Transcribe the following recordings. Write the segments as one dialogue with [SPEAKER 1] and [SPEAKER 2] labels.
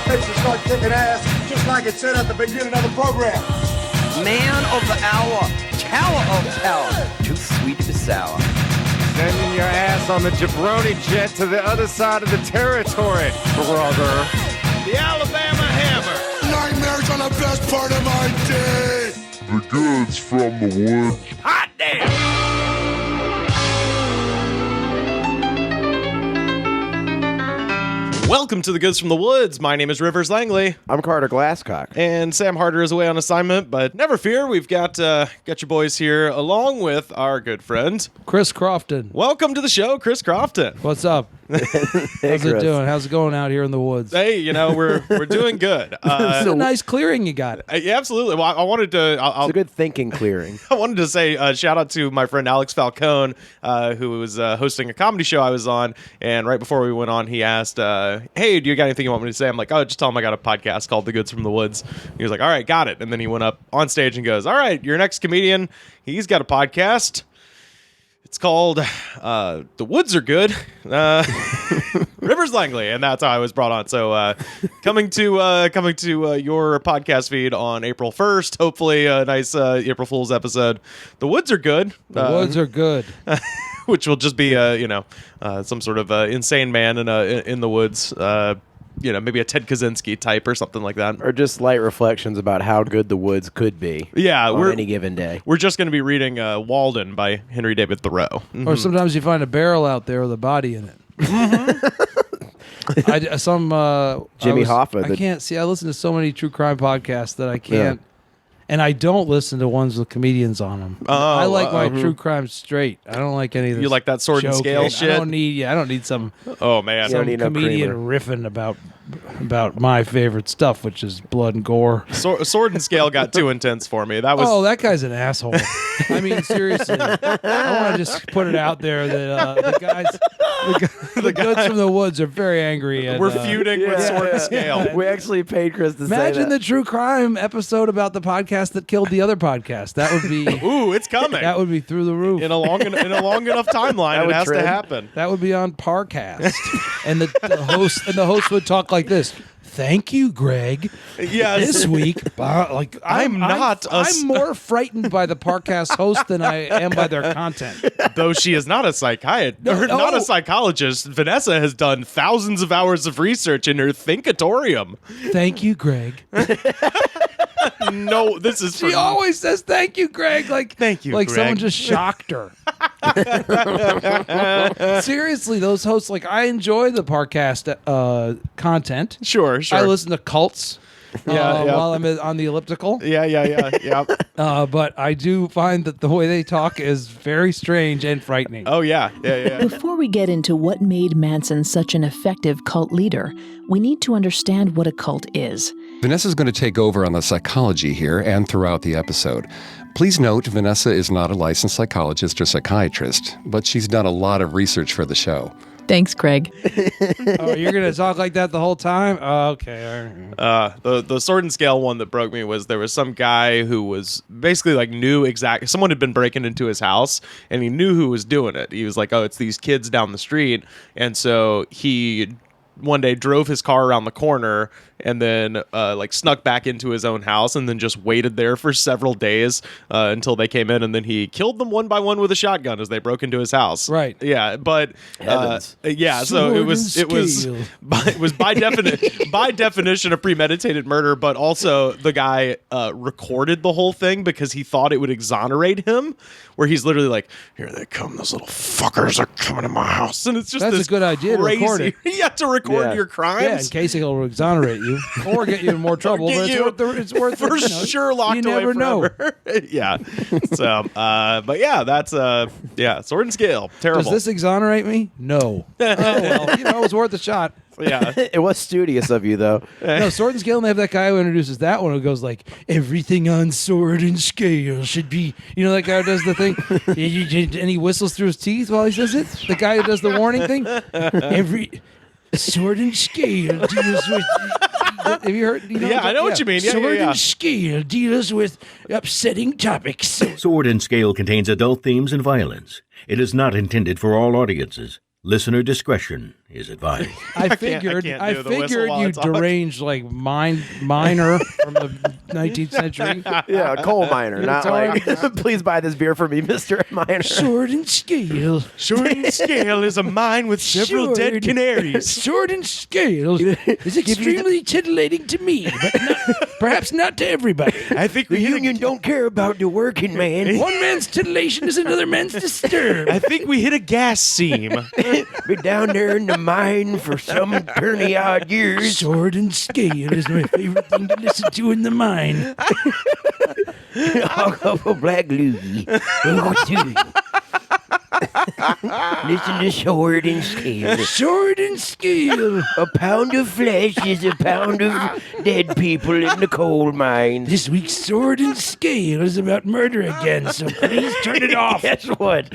[SPEAKER 1] fix and start kicking ass, just like it said at the beginning of the program.
[SPEAKER 2] Man of the hour, tower of terror, too sweet to be sour.
[SPEAKER 3] Sending your ass on the jabroni jet to the other side of the territory, brother.
[SPEAKER 4] The Alabama Hammer.
[SPEAKER 1] Nightmares are the best part of my day.
[SPEAKER 5] The goods from the wood.
[SPEAKER 4] Hot damn!
[SPEAKER 6] Welcome to the Goods from the Woods. My name is Rivers Langley.
[SPEAKER 3] I'm Carter Glasscock.
[SPEAKER 6] And Sam Harder is away on assignment, but never fear, we've got your boys here along with our good friend,
[SPEAKER 7] Chris Crofton.
[SPEAKER 6] Welcome to the show, Chris Crofton.
[SPEAKER 7] What's up? How's it doing? How's it going out here in the woods?
[SPEAKER 6] Hey, we're doing good.
[SPEAKER 7] It's a nice clearing you got.
[SPEAKER 6] Yeah, absolutely. Well, I wanted to...
[SPEAKER 3] It's a good thinking clearing.
[SPEAKER 6] I wanted to say shout out to my friend Alex Falcone, who was hosting a comedy show I was on, and right before we went on, he asked, hey, do you got anything you want me to say? I'm like, oh, just tell him I got a podcast called The Goods from the Woods. He was like, all right, got it. And then he went up on stage and goes, all right, your next comedian, he's got a podcast. It's called The Woods Are Good. Rivers Langley, and that's how I was brought on. So coming to your podcast feed on April 1st, hopefully a nice April Fool's episode. The Woods Are Good.
[SPEAKER 7] The Woods Are Good.
[SPEAKER 6] Which will just be some sort of insane man in the woods. Maybe a Ted Kaczynski type or something like that.
[SPEAKER 3] Or just light reflections about how good the woods could be on any given day.
[SPEAKER 6] We're just going to be reading Walden by Henry David Thoreau. Mm-hmm.
[SPEAKER 7] Or sometimes you find a barrel out there with a body in it.
[SPEAKER 3] Jimmy Hoffa.
[SPEAKER 7] I can't see. I listen to so many true crime podcasts that I can't. Yeah. And I don't listen to ones with comedians on them. I like my true crime straight. I don't like any of this.
[SPEAKER 6] You like that sword and scale shit?
[SPEAKER 7] I don't need some.
[SPEAKER 6] Oh man,
[SPEAKER 7] some comedian riffing about my favorite stuff, which is blood and gore.
[SPEAKER 6] Sword and scale got too intense for me. That
[SPEAKER 7] guy's an asshole. I mean, seriously. I want to just put it out there that the Goods from the Woods are very angry.
[SPEAKER 6] We're feuding with Sword and Scale.
[SPEAKER 3] We actually paid Chris to say that.
[SPEAKER 7] Imagine the true crime episode about the podcast that killed the other podcast. That would be
[SPEAKER 6] ooh, it's coming.
[SPEAKER 7] That would be through the roof
[SPEAKER 6] in a long enough timeline. It has to happen.
[SPEAKER 7] That would be on Parcast, and the host would talk like this. Thank you, Greg.
[SPEAKER 6] Yes.
[SPEAKER 7] This week, I'm more frightened by the Parcast host than I am by their content.
[SPEAKER 6] Though she is not a not a psychologist, Vanessa has done thousands of hours of research in her thinkatorium.
[SPEAKER 7] Thank you, Greg.
[SPEAKER 6] No, this is
[SPEAKER 7] she always says thank you, Greg.
[SPEAKER 6] Thank you,
[SPEAKER 7] like
[SPEAKER 6] Greg.
[SPEAKER 7] Someone just shocked her. Seriously, those hosts, I enjoy the Parcast content.
[SPEAKER 6] Sure.
[SPEAKER 7] I listen to cults while I'm on the elliptical.
[SPEAKER 6] Yeah.
[SPEAKER 7] But I do find that the way they talk is very strange and frightening.
[SPEAKER 6] Oh, yeah.
[SPEAKER 8] Before we get into what made Manson such an effective cult leader, we need to understand what a cult is.
[SPEAKER 9] Vanessa's going to take over on the psychology here and throughout the episode. Please note, Vanessa is not a licensed psychologist or psychiatrist, but she's done a lot of research for the show.
[SPEAKER 8] Thanks, Greg.
[SPEAKER 7] Oh, you're going to talk like that the whole time? Oh, okay.
[SPEAKER 6] The sword and scale one that broke me was there was some guy who was basically knew exactly. Someone had been breaking into his house and he knew who was doing it. He was like, oh, it's these kids down the street. And so he one day drove his car around the corner and then snuck back into his own house and then just waited there for several days until they came in, and then he killed them one by one with a shotgun as they broke into his house.
[SPEAKER 7] Right.
[SPEAKER 6] Yeah, but so it was by definition a premeditated murder, but also the guy recorded the whole thing because he thought it would exonerate him, where he's literally like, here they come, those little fuckers are coming to my house. And it's just
[SPEAKER 7] that's
[SPEAKER 6] this
[SPEAKER 7] a good idea
[SPEAKER 6] crazy,
[SPEAKER 7] to record it.
[SPEAKER 6] You have to record your crimes.
[SPEAKER 7] Yeah, in case he'll exonerate you or get you in more trouble. But it's worth
[SPEAKER 6] for
[SPEAKER 7] it.
[SPEAKER 6] Sure, locked
[SPEAKER 7] you
[SPEAKER 6] away
[SPEAKER 7] never
[SPEAKER 6] forever.
[SPEAKER 7] know.
[SPEAKER 6] Yeah. So, but yeah, that's sword and scale. Terrible.
[SPEAKER 7] Does this exonerate me? No. Oh well, it was worth a shot.
[SPEAKER 6] Yeah.
[SPEAKER 3] It was studious of you, though.
[SPEAKER 7] No, Sword and Scale, and they have that guy who introduces that one who goes everything on Sword and Scale should be, that guy who does the thing, and he whistles through his teeth while he says it. The guy who does the warning thing. Every Sword and Scale deals with... Have you heard?
[SPEAKER 6] I know what you mean.
[SPEAKER 7] Sword and Scale deals with upsetting topics.
[SPEAKER 4] Sword and Scale contains adult themes and violence. It is not intended for all audiences. Listener discretion is advised.
[SPEAKER 7] I
[SPEAKER 6] can't
[SPEAKER 7] figured
[SPEAKER 6] do the whistle
[SPEAKER 7] you
[SPEAKER 6] while I talk.
[SPEAKER 7] deranged like miner from the 19th century.
[SPEAKER 10] Yeah, a coal miner, not
[SPEAKER 7] hard.
[SPEAKER 10] like, please buy this beer for me, Mr. Miner.
[SPEAKER 7] Sword and scale.
[SPEAKER 6] Sword and Scale is a mine with several dead
[SPEAKER 7] Sword.
[SPEAKER 6] canaries.
[SPEAKER 7] Sword and scale is extremely titillating to me, but perhaps not to everybody.
[SPEAKER 6] I think
[SPEAKER 10] The
[SPEAKER 6] we hit
[SPEAKER 10] union don't care about the working man.
[SPEAKER 7] One man's titillation is another man's disturb.
[SPEAKER 6] I think we hit a gas seam.
[SPEAKER 10] Been down there in the mine for some 30-odd years.
[SPEAKER 7] Sword and scale is my favorite thing to listen to in the mine.
[SPEAKER 10] Hog up a black loogie. Listen to sword and scale.
[SPEAKER 7] Sword and scale.
[SPEAKER 10] A pound of flesh is a pound of dead people in the coal mines.
[SPEAKER 7] This week's Sword and Scale is about murder again, so please turn it off.
[SPEAKER 10] Guess what?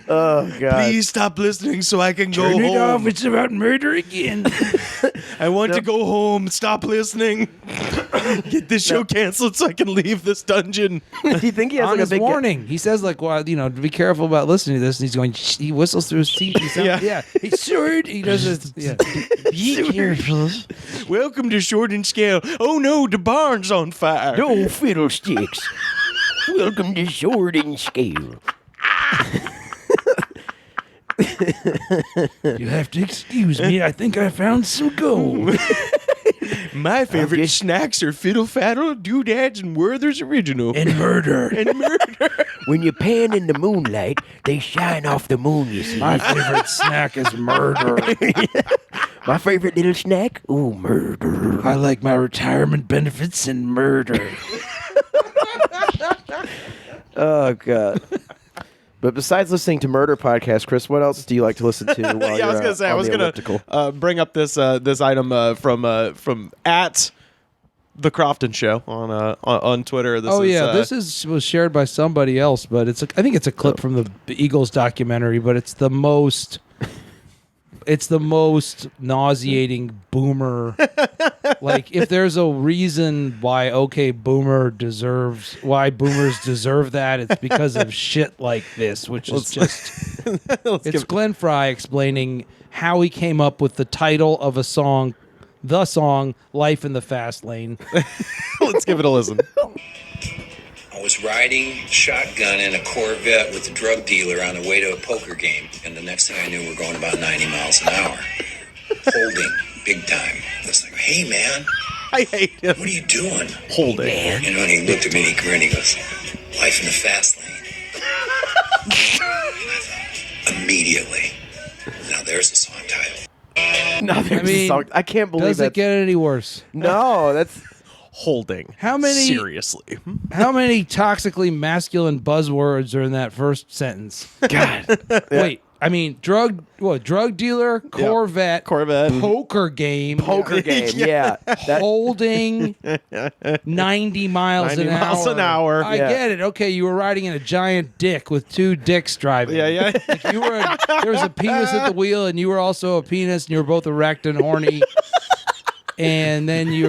[SPEAKER 10] Oh, God.
[SPEAKER 6] Please stop listening so I can
[SPEAKER 7] Turn
[SPEAKER 6] go
[SPEAKER 7] it off.
[SPEAKER 6] home.
[SPEAKER 7] It's about murder again.
[SPEAKER 6] I want to go home. Stop listening. Get this show canceled so I can leave this dungeon.
[SPEAKER 10] Do you think he has
[SPEAKER 7] On
[SPEAKER 10] like a
[SPEAKER 7] his
[SPEAKER 10] big
[SPEAKER 7] warning, he says like, "Well, to be careful about listening to this." And he's going, he whistles through his teeth. He sounds,
[SPEAKER 6] Yeah.
[SPEAKER 7] Hey, sword. He does this. Yeah. Be careful.
[SPEAKER 6] Welcome to Sword and Scale. Oh no, the barn's on fire.
[SPEAKER 10] No fiddlesticks. Welcome to Sword and Scale.
[SPEAKER 7] You have to excuse me. I think I found some gold.
[SPEAKER 6] My favorite snacks are Fiddle Faddle, Doodads, and Werther's Original.
[SPEAKER 7] And murder.
[SPEAKER 6] And murder.
[SPEAKER 10] When you pan in the moonlight, they shine off the moon, you see.
[SPEAKER 7] My favorite snack is murder.
[SPEAKER 10] My favorite little snack? Ooh, murder.
[SPEAKER 7] I like my retirement benefits and murder.
[SPEAKER 10] Oh, God. But besides listening to murder podcasts, Chris, what else do you like to listen to while
[SPEAKER 6] Yeah, I was
[SPEAKER 10] you're
[SPEAKER 6] gonna say I
[SPEAKER 10] on
[SPEAKER 6] was
[SPEAKER 10] the
[SPEAKER 6] gonna
[SPEAKER 10] elliptical?
[SPEAKER 6] bring up this this item from at the Crofton Show on Twitter. This
[SPEAKER 7] Was shared by somebody else, but I think it's a clip from the Eagles documentary, but it's the most nauseating boomer. Like, if there's a reason why boomers deserve that, it's because of shit like this, which is just it's Glenn Fry explaining how he came up with the title of the song Life in the Fast Lane.
[SPEAKER 6] Let's give it a listen.
[SPEAKER 11] I was riding shotgun in a Corvette with a drug dealer on the way to a poker game, and the next thing I knew, we're going about 90 miles an hour. Holding, big time. I was like, hey, man.
[SPEAKER 6] I hate him.
[SPEAKER 11] What are you doing?
[SPEAKER 6] Holding.
[SPEAKER 11] Man. You know, and he looked at me and he grinned. He goes, life in the fast lane. And I thought, immediately, now there's a song title.
[SPEAKER 10] No, there's a song. I can't believe
[SPEAKER 7] Does
[SPEAKER 10] that.
[SPEAKER 7] it get any worse?
[SPEAKER 10] No, that's...
[SPEAKER 6] Holding.
[SPEAKER 7] How many?
[SPEAKER 6] Seriously.
[SPEAKER 7] How many toxically masculine buzzwords are in that first sentence?
[SPEAKER 10] God.
[SPEAKER 7] Wait, I mean, drug dealer, Corvette, poker game,
[SPEAKER 10] yeah.
[SPEAKER 7] Holding 90 miles an hour. I get it. Okay, you were riding in a giant dick with two dicks driving.
[SPEAKER 6] Yeah.
[SPEAKER 7] Like there was a penis at the wheel, and you were also a penis, and you were both erect and horny. And then you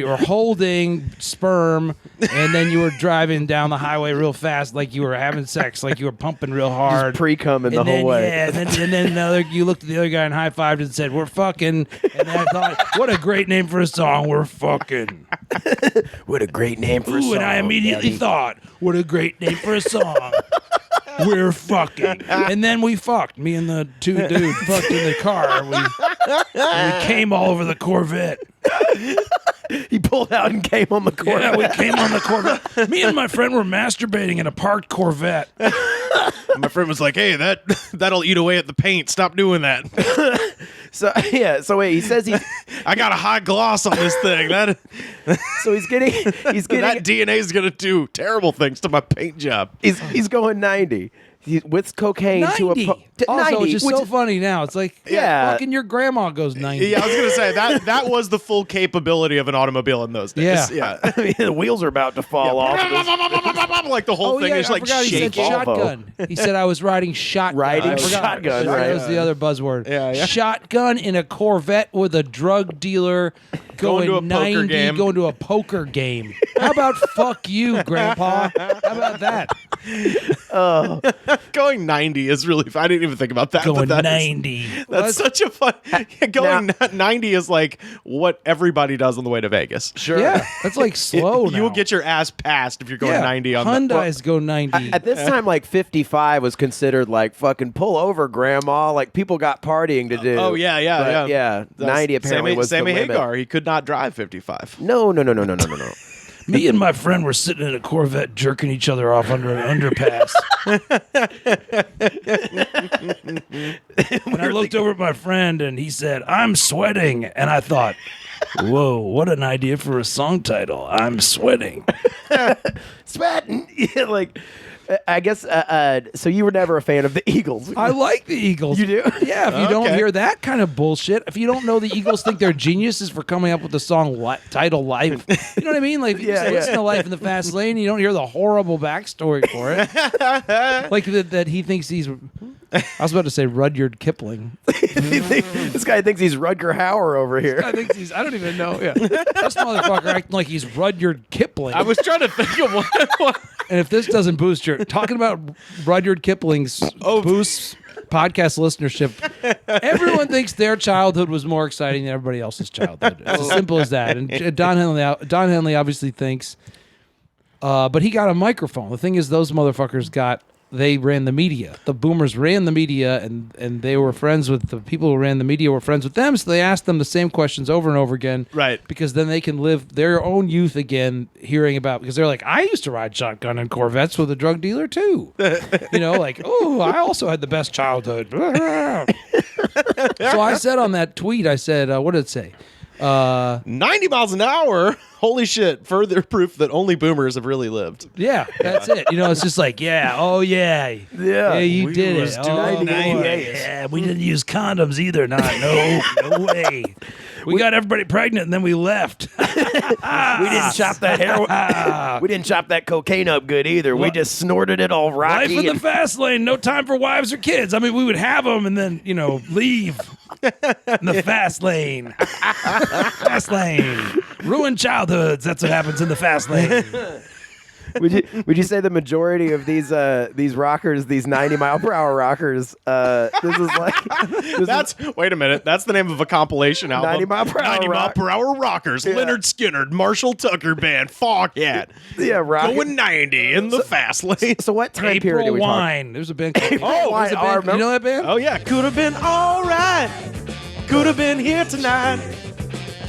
[SPEAKER 7] were holding sperm, and then you were driving down the highway real fast, like you were having sex, like you were pumping real hard,
[SPEAKER 10] Just pre-cumming the whole way.
[SPEAKER 7] Yeah, and then you looked at the other guy and high-fived and said, "We're fucking." And then I thought, what a great name for a song, "We're fucking."
[SPEAKER 10] What a great name for a song.
[SPEAKER 7] And I immediately thought, what a great name for a song. We're fucking. And then we fucked. Me and the two dude fucked in the car. We came all over the Corvette.
[SPEAKER 10] He pulled out and came on the Corvette.
[SPEAKER 7] Yeah, we came on the Corvette. Me and my friend were masturbating in a parked Corvette.
[SPEAKER 6] My friend was like, "Hey, that'll eat away at the paint. Stop doing that."
[SPEAKER 10] So wait, he says
[SPEAKER 6] I got a high gloss on this thing.
[SPEAKER 10] So he's getting
[SPEAKER 6] that DNA is gonna do terrible things to my paint job.
[SPEAKER 10] He's going 90. With cocaine
[SPEAKER 7] 90.
[SPEAKER 10] to a
[SPEAKER 7] Also,
[SPEAKER 10] 90,
[SPEAKER 7] it's just so funny now. It's like, fucking your grandma goes 90.
[SPEAKER 6] Yeah, I was gonna say that was the full capability of an automobile in those days.
[SPEAKER 7] Yeah.
[SPEAKER 10] I mean, the wheels are about to fall off.
[SPEAKER 6] Like the whole thing is like
[SPEAKER 7] I forgot he said
[SPEAKER 6] shaking.
[SPEAKER 7] shotgun. He said I was riding shotgun.
[SPEAKER 10] Riding
[SPEAKER 7] I forgot.
[SPEAKER 10] shotgun,
[SPEAKER 7] That
[SPEAKER 10] right.
[SPEAKER 7] was the other buzzword.
[SPEAKER 6] Yeah.
[SPEAKER 7] Shotgun in a Corvette with a drug dealer going
[SPEAKER 6] to a poker
[SPEAKER 7] 90,
[SPEAKER 6] game.
[SPEAKER 7] going to a poker game. How about fuck you, Grandpa? How about that?
[SPEAKER 6] Going 90 is really. I didn't even think about that.
[SPEAKER 7] Going
[SPEAKER 6] but
[SPEAKER 7] 90.
[SPEAKER 6] That's such a fun. Going 90 is like what everybody does on the way to Vegas.
[SPEAKER 10] Sure.
[SPEAKER 7] Yeah, that's like slow now.
[SPEAKER 6] You will get your ass passed if you're going 90 on
[SPEAKER 7] Hyundai's go 90.
[SPEAKER 10] At this time, like 55 was considered like fucking pull over, grandma. Like people got partying to do.
[SPEAKER 6] Oh yeah.
[SPEAKER 10] But, yeah. 90 apparently was
[SPEAKER 6] Sammy
[SPEAKER 10] the limit.
[SPEAKER 6] Hagar. He could not drive 55.
[SPEAKER 10] No.
[SPEAKER 7] Me and my friend were sitting in a Corvette jerking each other off under an underpass. And I looked over at my friend and he said, "I'm sweating." And I thought, whoa, what an idea for a song title. I'm sweating.
[SPEAKER 10] Sweating. Yeah, like, I guess, so you were never a fan of the Eagles.
[SPEAKER 7] I like the Eagles.
[SPEAKER 10] You do?
[SPEAKER 7] Yeah, if you don't hear that kind of bullshit, if you don't know the Eagles think they're geniuses for coming up with the song title Life, you know what I mean? Like, if you listen to Life in the Fast Lane, you don't hear the horrible backstory for it. Like that he thinks he's, I was about to say Rudyard Kipling.
[SPEAKER 10] This guy thinks he's Rutger Hauer over here.
[SPEAKER 7] I think he's, I don't even know. Yeah. This motherfucker acting like he's Rudyard Kipling.
[SPEAKER 6] I was trying to think of what.
[SPEAKER 7] And if this doesn't boost your talking about Rudyard Kipling's boosts podcast listenership, everyone thinks their childhood was more exciting than everybody else's childhood. It's as simple as that. And Don Henley obviously thinks, but he got a microphone. The thing is, those motherfuckers they ran the media. The boomers ran the media, and they were friends with the people who ran the media were friends with them, so they asked them the same questions over and over again.
[SPEAKER 6] Right.
[SPEAKER 7] Because then they can live their own youth again hearing about, because they're like, I used to ride shotgun in Corvettes with a drug dealer too. You know, like, oh, I also had the best childhood. So I said on that tweet, I said, what did it say?
[SPEAKER 6] 90 miles an hour. Holy shit. Further proof that only boomers have really lived.
[SPEAKER 7] Yeah, that's it. You know, it's just like, yeah, oh yeah. Yeah, you did it. Oh, yeah, we didn't use condoms either. No way. We got everybody pregnant and then we left.
[SPEAKER 10] We didn't chop that heroin. We didn't chop that cocaine up good either. We just snorted it all rocky.
[SPEAKER 7] Life in the fast lane. No time for wives or kids. I mean, we would have them and then, leave. In the fast lane. Fast lane. Ruined childhoods. That's what happens in the fast lane.
[SPEAKER 10] Would you say the majority of these rockers, these 90-mile-per-hour rockers, this is like...
[SPEAKER 6] Wait a minute. That's the name of a compilation album.
[SPEAKER 10] 90 mile per hour
[SPEAKER 6] rockers. Yeah. Leonard Skinner, Marshall Tucker Band, Foghat.
[SPEAKER 10] Yeah, rocking.
[SPEAKER 6] Going 90 in the fast lane.
[SPEAKER 10] So what time
[SPEAKER 7] April
[SPEAKER 10] period are we
[SPEAKER 7] Wine.
[SPEAKER 10] talking?
[SPEAKER 7] There's a band called
[SPEAKER 10] April Wine.
[SPEAKER 7] You know that band?
[SPEAKER 6] Oh, yeah. Could have been all right. Could have been here tonight.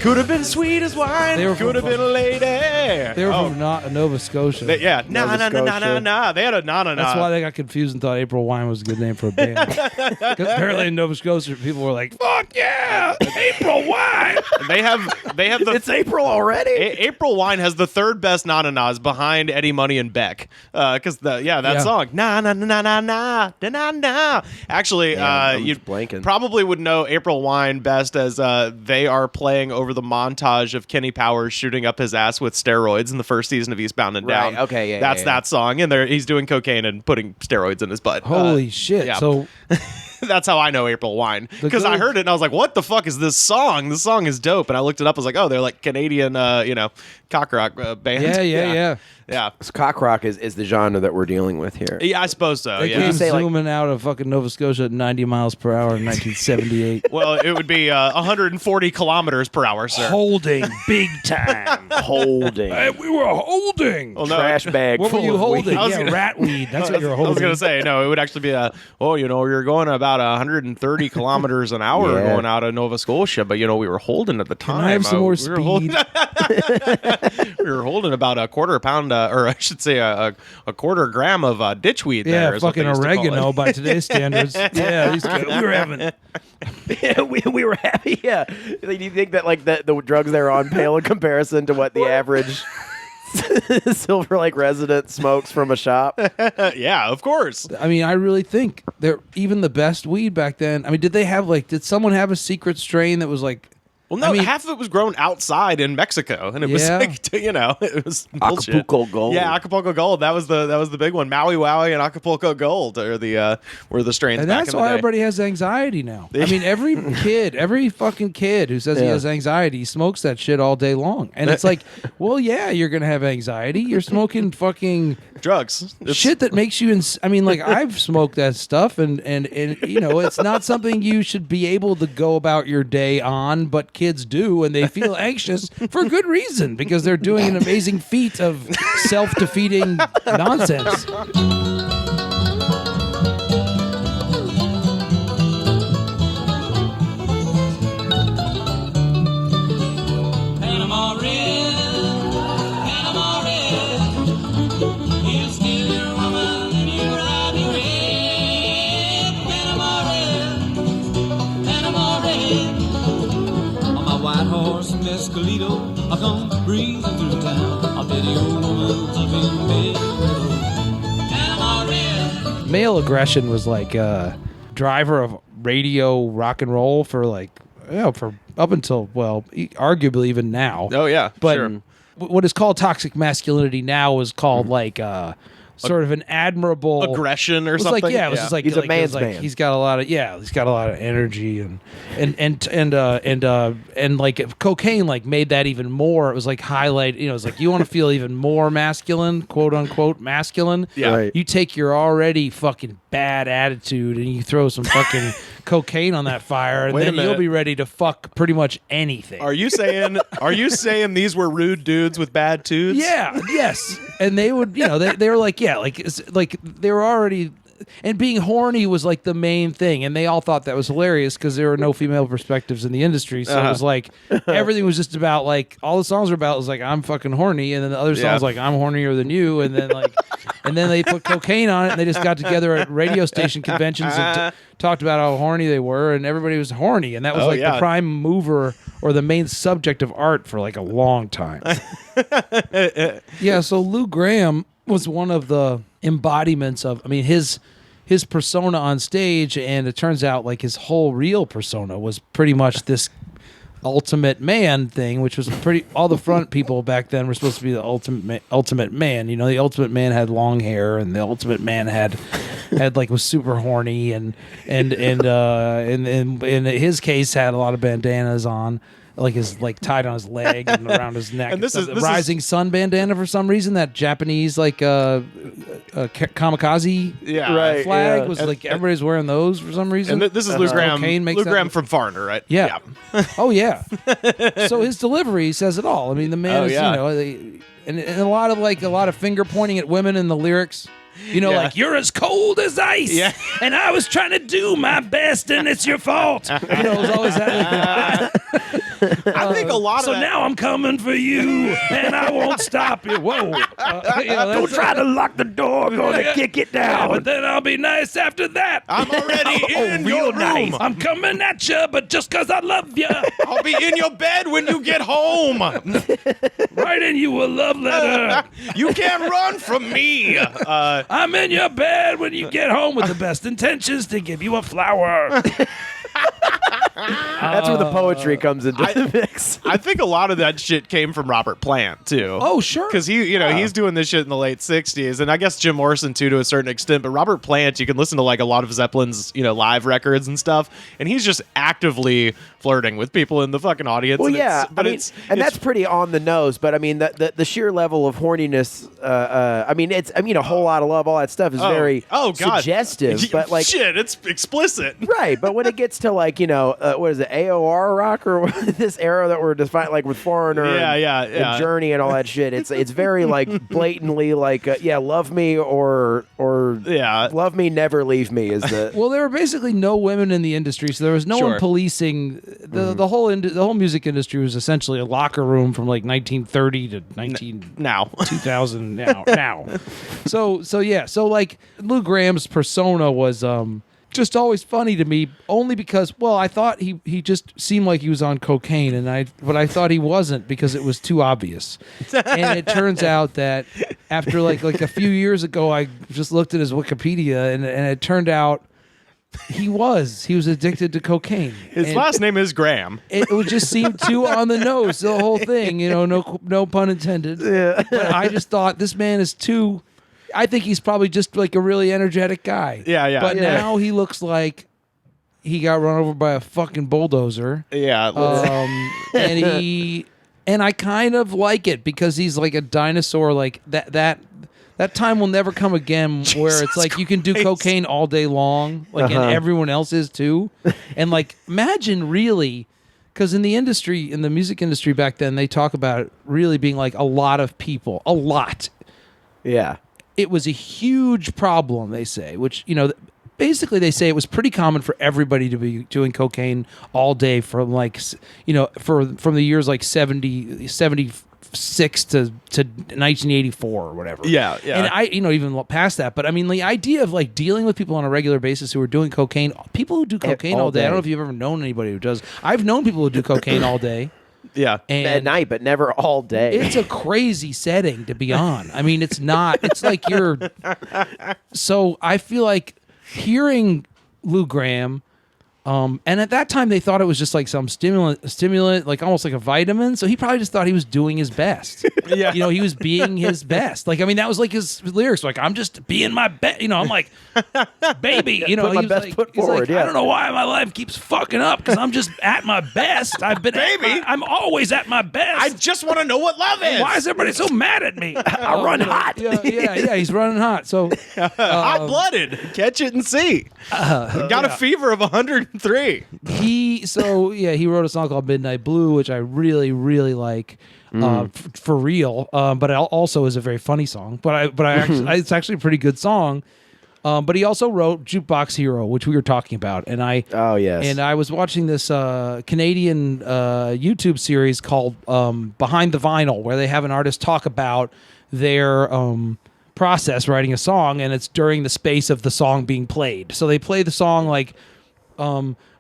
[SPEAKER 6] Could have been sweet as wine. Could have been a lady.
[SPEAKER 7] They were from Nova Scotia.
[SPEAKER 6] Nah. They had a na.
[SPEAKER 7] That's why they got confused and thought April Wine was a good name for a band. 'Cause apparently in Nova Scotia, people were like, "Fuck yeah, April Wine!"
[SPEAKER 6] They have the.
[SPEAKER 10] It's April already.
[SPEAKER 6] April Wine has the third best na-na-nas behind Eddie Money and Beck. Because that song na na na na na na na. Actually, you probably would know April Wine best as they are playing over the montage of Kenny Powers shooting up his ass with steroids in the first season of Eastbound and Down.
[SPEAKER 10] Right, okay, yeah.
[SPEAKER 6] That's that song. And he's doing cocaine and putting steroids in his butt.
[SPEAKER 7] Holy shit.
[SPEAKER 6] Yeah.
[SPEAKER 7] So
[SPEAKER 6] that's how I know April Wine. Because I heard it and I was like, what the fuck is this song? This song is dope. And I looked it up. I was like, oh, they're like Canadian, cock rock band.
[SPEAKER 7] Yeah.
[SPEAKER 10] So cock rock is the genre that we're dealing with here.
[SPEAKER 6] Yeah, I suppose so.
[SPEAKER 7] They came zooming out of fucking Nova Scotia at 90 miles per hour in 1978.
[SPEAKER 6] Well, it would be 140 kilometers per hour, sir.
[SPEAKER 7] Holding big time.
[SPEAKER 10] Holding.
[SPEAKER 7] Hey, we were holding.
[SPEAKER 6] Well, no,
[SPEAKER 10] trash bag.
[SPEAKER 7] What were you holding?
[SPEAKER 10] Weed.
[SPEAKER 7] Rat weed. That's what you were holding.
[SPEAKER 6] I was going to say, no, it would actually be you're going about 130 kilometers an hour going out of Nova Scotia, but, we were holding at the time.
[SPEAKER 7] Can I have some more speed?
[SPEAKER 6] We were holding about a quarter pound, or I should say a quarter gram of ditchweed there.
[SPEAKER 7] Yeah, fucking oregano by today's standards. Yeah, we were having...
[SPEAKER 10] Yeah, we were happy. Yeah. Do you think that the drugs they're on pale in comparison to what the average Silver Lake resident smokes from a shop?
[SPEAKER 6] Yeah, of course.
[SPEAKER 7] I mean, I really think they're even the best weed back then. I mean, did someone have a secret strain that was like
[SPEAKER 6] Well, no, half of it was grown outside in Mexico, and it was like, it was bullshit.
[SPEAKER 10] Acapulco Gold.
[SPEAKER 6] Yeah, Acapulco Gold. That was the big one. Maui Wowie and Acapulco Gold are were the strains.
[SPEAKER 7] And
[SPEAKER 6] back
[SPEAKER 7] that's
[SPEAKER 6] in the
[SPEAKER 7] why
[SPEAKER 6] day.
[SPEAKER 7] everybody has anxiety now. I mean, every fucking kid who says he has anxiety smokes that shit all day long, and it's like, well, yeah, you're gonna have anxiety. You're smoking fucking
[SPEAKER 6] drugs,
[SPEAKER 7] shit that makes you. I mean, like I've smoked that stuff, and it's not something you should be able to go about your day on, but kids do, and they feel anxious for good reason because they're doing an amazing feat of self-defeating nonsense.
[SPEAKER 12] I come breezing through town. I'll bet the old woman deep in bed.
[SPEAKER 7] Male aggression was like a driver of radio rock and roll for for up until arguably even now.
[SPEAKER 6] Oh yeah,
[SPEAKER 7] but
[SPEAKER 6] sure.
[SPEAKER 7] What is called toxic masculinity now is called sort of an admirable
[SPEAKER 6] aggression or
[SPEAKER 7] it was
[SPEAKER 6] something.
[SPEAKER 7] It was just like
[SPEAKER 10] he's a man's
[SPEAKER 7] like,
[SPEAKER 10] man.
[SPEAKER 7] He's got a lot of energy and like cocaine like made that even more. It was like highlight. It was like you want to feel even more masculine, quote unquote masculine.
[SPEAKER 6] Yeah,
[SPEAKER 10] right.
[SPEAKER 7] You take your already fucking bad attitude and you throw some fucking cocaine on that fire, and then you'll be ready to fuck pretty much anything.
[SPEAKER 6] Are you saying these were rude dudes with bad tudes?
[SPEAKER 7] Yeah, yes. And they would, they were like, like they were already, and being horny was like the main thing, and they all thought that was hilarious because there were no female perspectives in the industry, so it was like everything was just about like all the songs were about was like I'm fucking horny, and then the other songs like I'm hornier than you, and then and then they put cocaine on it, and they just got together at radio station conventions and talked about how horny they were, and everybody was horny, and that was the prime mover or the main subject of art for like a long time. Yeah, so Lou Gramm was one of the embodiments of, his persona on stage, and it turns out like his whole real persona was pretty much this ultimate man thing, which was all the front people back then were supposed to be the ultimate man. The ultimate man had long hair, and the ultimate man had was super horny, and in his case had a lot of bandanas on. Like his tied on his leg and around his neck.
[SPEAKER 6] And this is
[SPEAKER 7] rising sun bandana for some reason. That Japanese kamikaze flag was like everybody's wearing those for some reason.
[SPEAKER 6] And this is Lou Gramm. Lou Gramm
[SPEAKER 7] that
[SPEAKER 6] from Foreigner, right?
[SPEAKER 7] Yeah. Oh yeah. So his delivery says it all. The man is and a lot of finger pointing at women in the lyrics. Like you're as cold as ice, and I was trying to do my best, and it's your fault. It was always that.
[SPEAKER 6] I think a lot of
[SPEAKER 7] so now I'm coming for you, and I won't stop you. Whoa!
[SPEAKER 10] Don't try to lock the door. I'm going to kick it down.
[SPEAKER 7] But then I'll be nice after that.
[SPEAKER 6] I'm already in your room.
[SPEAKER 7] Nice. I'm coming at you, but just because I love you.
[SPEAKER 6] I'll be in your bed when you get home.
[SPEAKER 7] Writing you a love letter.
[SPEAKER 6] You can't run from me.
[SPEAKER 7] I'm in your bed when you get home with the best intentions to give you a flower.
[SPEAKER 10] That's where the poetry comes into the mix.
[SPEAKER 6] I think a lot of that shit came from Robert Plant too.
[SPEAKER 7] Oh, sure.
[SPEAKER 6] Because he's doing this shit in the late '60s, and I guess Jim Morrison too to a certain extent. But Robert Plant, you can listen to like a lot of Zeppelin's live records and stuff, and he's just actively flirting with people in the fucking audience.
[SPEAKER 10] Well,
[SPEAKER 6] and
[SPEAKER 10] that's pretty on the nose. But the sheer level of horniness. A whole lot of love, all that stuff is very suggestive. But like
[SPEAKER 6] shit, it's explicit,
[SPEAKER 10] right? But when it gets to like what is it, AOR rock or this era that we're defining like with Foreigner, and Journey and all that shit. It's very like blatantly like love me or love me, never leave me is the.
[SPEAKER 7] Well, there were basically no women in the industry, so there was no one policing the whole music industry was essentially a locker room from like 1930 to 2000 now. So like Lou Gramm's persona was just always funny to me, only because I thought he just seemed like he was on cocaine, but I thought he wasn't because it was too obvious. And it turns out that after like a few years ago, I just looked at his Wikipedia and it turned out He was addicted to cocaine.
[SPEAKER 6] His last name is Graham.
[SPEAKER 7] It would just seem too on the nose, the whole thing. No pun intended.
[SPEAKER 10] Yeah.
[SPEAKER 7] But I just thought this man is too. I think he's probably just like a really energetic guy.
[SPEAKER 6] Yeah.
[SPEAKER 7] But now he looks like he got run over by a fucking bulldozer.
[SPEAKER 6] Yeah.
[SPEAKER 7] And I kind of like it because he's like a dinosaur. Like that time will never come again where it's like you can do cocaine all day long, like and everyone else is too. And like imagine really, because in the music industry back then, they talk about it really being like a lot of people, a lot.
[SPEAKER 10] Yeah.
[SPEAKER 7] It was a huge problem, they say, which, basically they say it was pretty common for everybody to be doing cocaine all day from like, from the years like 76 to 1984 or whatever.
[SPEAKER 6] Yeah.
[SPEAKER 7] And I, even past that. But I mean, the idea of like dealing with people on a regular basis who are doing cocaine, people who do cocaine all day. I don't know if you've ever known anybody who does. I've known people who do cocaine all day.
[SPEAKER 6] Yeah.
[SPEAKER 7] And
[SPEAKER 10] at night, but never all day.
[SPEAKER 7] It's a crazy setting to be on. I mean, it's not. It's like you're. So I feel like hearing Lou Gramm, and at that time they thought it was just like some stimulant, like almost like a vitamin. So he probably just thought he was doing his best.
[SPEAKER 6] Yeah.
[SPEAKER 7] He was being his best. Like, I mean, that was like his lyrics. Like, I'm just being my best. I'm like, baby.
[SPEAKER 10] Put my best foot forward.
[SPEAKER 7] I don't know why my life keeps fucking up because I'm just at my best. I've been,
[SPEAKER 6] baby.
[SPEAKER 7] I'm always at my best.
[SPEAKER 6] I just want to know what love is.
[SPEAKER 7] Why is everybody so mad at me?
[SPEAKER 10] I run hot.
[SPEAKER 7] Yeah. He's running hot. So
[SPEAKER 6] hot-blooded. Catch it and see. Got a fever of 103.
[SPEAKER 7] He wrote a song called Midnight Blue, which I really, really like. For real, but it also is a very funny song. But I actually, it's actually a pretty good song. But he also wrote Jukebox Hero, which we were talking about, and I was watching this Canadian YouTube series called Behind the Vinyl, where they have an artist talk about their process writing a song, and it's during the space of the song being played. So they play the song like.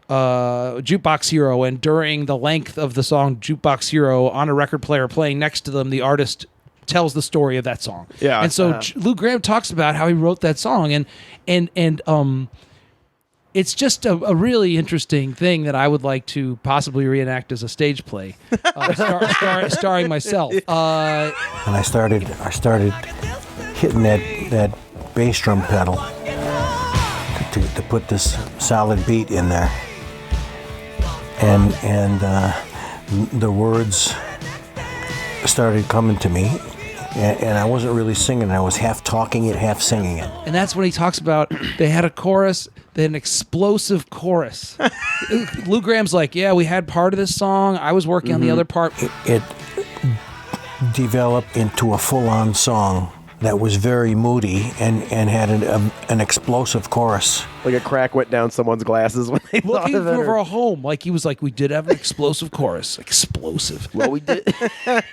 [SPEAKER 7] Jukebox Hero, and during the length of the song Jukebox Hero on a record player playing next to them, the artist tells the story of that song.
[SPEAKER 6] Yeah.
[SPEAKER 7] And so Lou Gramm talks about how he wrote that song, and it's just a really interesting thing that I would like to possibly reenact as a stage play, starring myself.
[SPEAKER 13] And I started hitting that bass drum pedal to put this solid beat in there. And the words started coming to me, and I wasn't really singing. I was half talking it, half singing it.
[SPEAKER 7] And that's when he talks about they had a chorus, they had an explosive chorus. Lou Gramm's like, yeah, we had part of this song. I was working on the other part.
[SPEAKER 13] It developed into a full-on song that was very moody and had an explosive chorus.
[SPEAKER 10] Like a crack went down someone's glasses when they thought
[SPEAKER 7] looking
[SPEAKER 10] of it.
[SPEAKER 7] for a home. Like he was like, we did have an explosive chorus. Explosive.
[SPEAKER 10] Well, we did.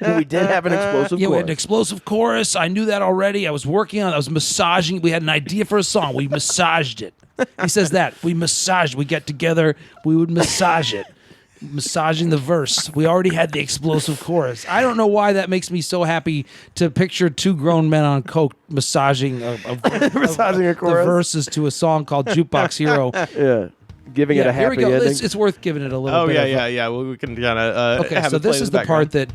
[SPEAKER 10] We did have an explosive
[SPEAKER 7] Yeah,
[SPEAKER 10] chorus.
[SPEAKER 7] we had an explosive chorus. I knew that already. I was working on it. I was massaging. We had an idea for a song. We massaged it. He says that. We massaged. We get together. We would massage it. Massaging the verse. We already had the explosive chorus. I don't know why that makes me so happy to picture two grown men on coke massaging
[SPEAKER 10] Massaging a chorus.
[SPEAKER 7] the verses to a song called Jukebox Hero.
[SPEAKER 10] Yeah. Giving it a
[SPEAKER 7] here we
[SPEAKER 10] happy
[SPEAKER 7] go.
[SPEAKER 10] ending.
[SPEAKER 7] It's worth giving it a little
[SPEAKER 6] Oh,
[SPEAKER 7] bit.
[SPEAKER 6] yeah. Well, we can kind of
[SPEAKER 7] Okay, so this is the part that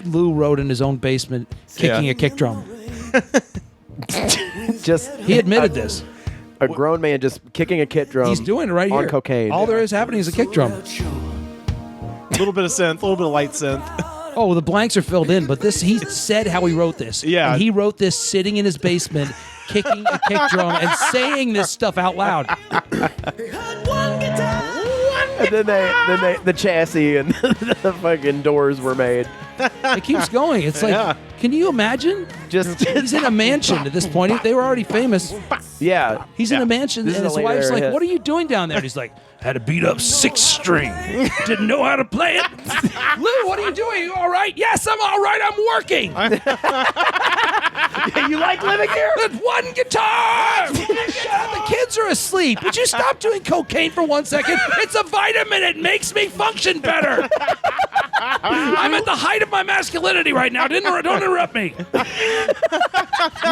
[SPEAKER 7] Lou wrote in his own basement, kicking a kick drum. He admitted this.
[SPEAKER 10] A grown man just kicking a kick drum.
[SPEAKER 7] He's doing it right
[SPEAKER 10] on
[SPEAKER 7] here.
[SPEAKER 10] cocaine.
[SPEAKER 7] All there is happening is a kick drum.
[SPEAKER 6] A little bit of synth, a little bit of light synth.
[SPEAKER 7] Oh, well, the blanks are filled in, but he said how he wrote this.
[SPEAKER 6] Yeah.
[SPEAKER 7] And he wrote this sitting in his basement, kicking a kick drum and saying this stuff out loud.
[SPEAKER 10] And then the chassis and the fucking doors were made.
[SPEAKER 7] It keeps going. It's like, can you imagine? He's in a mansion at this point. They were already famous.
[SPEAKER 10] Yeah.
[SPEAKER 7] He's in a mansion,
[SPEAKER 10] This
[SPEAKER 7] and
[SPEAKER 10] is
[SPEAKER 7] his
[SPEAKER 10] a
[SPEAKER 7] wife's
[SPEAKER 10] later
[SPEAKER 7] like,
[SPEAKER 10] hit.
[SPEAKER 7] what are you doing down there? And he's like, had to beat up 6-string. Didn't know how to play it. Lou, what are you doing? You all right? Yes, I'm all right. I'm working.
[SPEAKER 10] You like living here?
[SPEAKER 7] That's one guitar. The kids are asleep. Would you stop doing cocaine for 1 second? It's a vitamin. It makes me function better. I'm at the height of my masculinity right now. Don't interrupt me.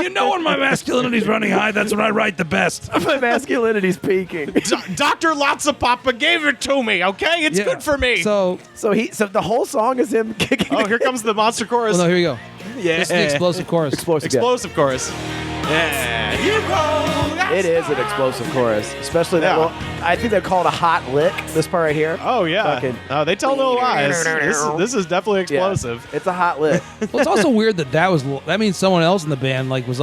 [SPEAKER 7] You know when my masculinity's running high, that's when I write the best.
[SPEAKER 10] My masculinity's peaking.
[SPEAKER 6] Dr. Lotsapapa gave it to me, okay? It's good for me.
[SPEAKER 10] So the whole song is him kicking.
[SPEAKER 6] Oh, here comes the monster chorus.
[SPEAKER 7] Oh, no, here you go.
[SPEAKER 6] Yeah.
[SPEAKER 7] This is the explosive chorus.
[SPEAKER 6] Explosive chorus. Yeah.
[SPEAKER 10] It is an explosive chorus, especially that. Well, I think they call it a hot lick. This part right here.
[SPEAKER 6] Oh yeah. They tell no lies. This is definitely explosive.
[SPEAKER 10] Yeah, it's a hot lick.
[SPEAKER 7] Well, it's also weird that means someone else in the band was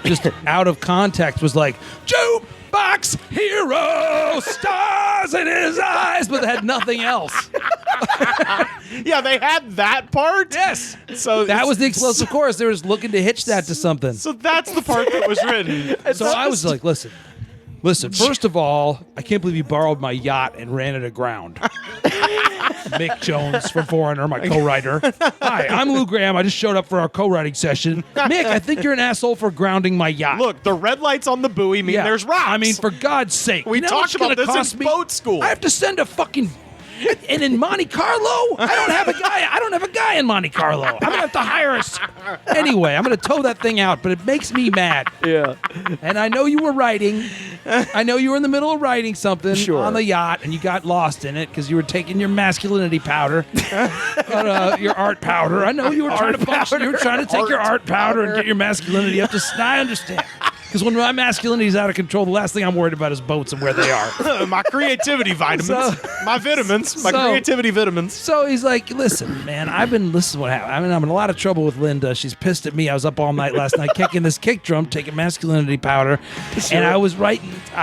[SPEAKER 7] just out of context was like Jukebox hero, stars in his eyes, but they had nothing else.
[SPEAKER 6] Yeah, they had that part.
[SPEAKER 7] Yes.
[SPEAKER 6] So
[SPEAKER 7] that was the explosive chorus. They were just looking to hitch that to something.
[SPEAKER 6] So that's the part that was written.
[SPEAKER 7] So I was like, listen. First of all, I can't believe you borrowed my yacht and ran it aground. Mick Jones from Foreigner, my co-writer. Hi, I'm Lou Graham. I just showed up for our co-writing session. Mick, I think you're an asshole for grounding my yacht.
[SPEAKER 6] Look, the red lights on the buoy mean there's rocks.
[SPEAKER 7] I mean, for God's sake.
[SPEAKER 6] We talked about this in boat school.
[SPEAKER 7] I have to send a fucking... And in Monte Carlo, I don't have a guy in Monte Carlo. I'm gonna have to hire us. Anyway, I'm gonna tow that thing out, but it makes me mad.
[SPEAKER 10] Yeah.
[SPEAKER 7] And I know you were writing. I know you were in the middle of writing something on the yacht, and you got lost in it because you were taking your masculinity powder, your art powder. I know you were trying to take your art powder and get your masculinity up to. I understand. Because when my masculinity is out of control, the last thing I'm worried about is boats and where they are.
[SPEAKER 6] My creativity vitamins. My vitamins. My creativity vitamins.
[SPEAKER 7] So he's like, listen, man, this is what happened. I'm in a lot of trouble with Linda. She's pissed at me. I was up all night last night kicking this kick drum, taking masculinity powder. Sure. And I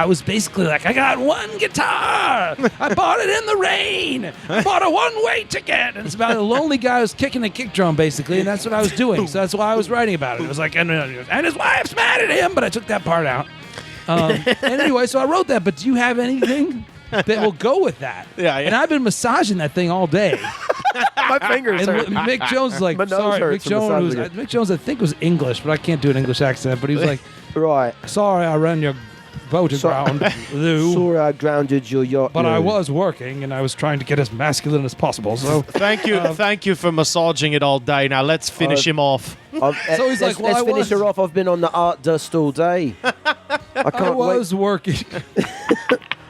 [SPEAKER 7] was basically like, I got one guitar. I bought it in the rain. I bought a one-way ticket. And it's about a lonely guy who's kicking a kick drum, basically. And that's what I was doing. So that's why I was writing about it. It was like, and his wife's mad at him, but I took that part out. And anyway, so I wrote that, but do you have anything that will go with that?
[SPEAKER 6] Yeah.
[SPEAKER 7] And I've been massaging that thing all day.
[SPEAKER 10] My fingers hurt.
[SPEAKER 7] Mick Jones is like, sorry, Mick Jones I think was English, but I can't do an English accent, but he was like,
[SPEAKER 10] right.
[SPEAKER 7] Sorry I ran your boat aground, Lou.
[SPEAKER 10] Sorry I grounded your yacht.
[SPEAKER 7] But I was working, and I was trying to get as masculine as possible, so...
[SPEAKER 6] Thank you for massaging it all day. Now let's finish him off.
[SPEAKER 7] So he's like, well,
[SPEAKER 10] let's finish her off. I've been on the art dust all day.
[SPEAKER 7] I was working.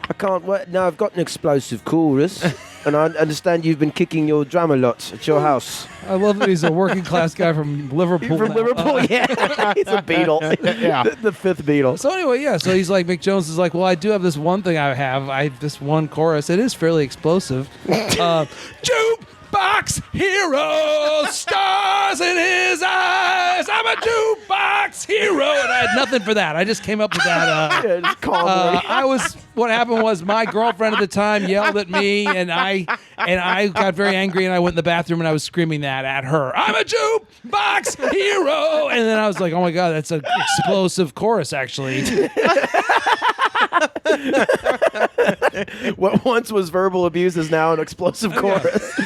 [SPEAKER 10] I can't wait. No, I've got an explosive chorus, and I understand you've been kicking your drum a lot at your house.
[SPEAKER 7] I love that he's a working class guy from Liverpool.
[SPEAKER 10] Liverpool, yeah. He's a Beatle.
[SPEAKER 6] Yeah.
[SPEAKER 10] The fifth Beatle.
[SPEAKER 7] So anyway, yeah. So he's like, Mick Jones is like, well, I do have this one thing I have this one chorus. It is fairly explosive. Jukebox hero, stars in his eyes. I'm a jukebox hero, and I had nothing for that. I just came up with that.
[SPEAKER 10] Just calmly.
[SPEAKER 7] What happened was my girlfriend at the time yelled at me, and I got very angry, and I went in the bathroom and I was screaming that at her. I'm a jukebox hero, and then I was like, oh my god, that's an explosive chorus, actually.
[SPEAKER 10] What once was verbal abuse is now an explosive chorus.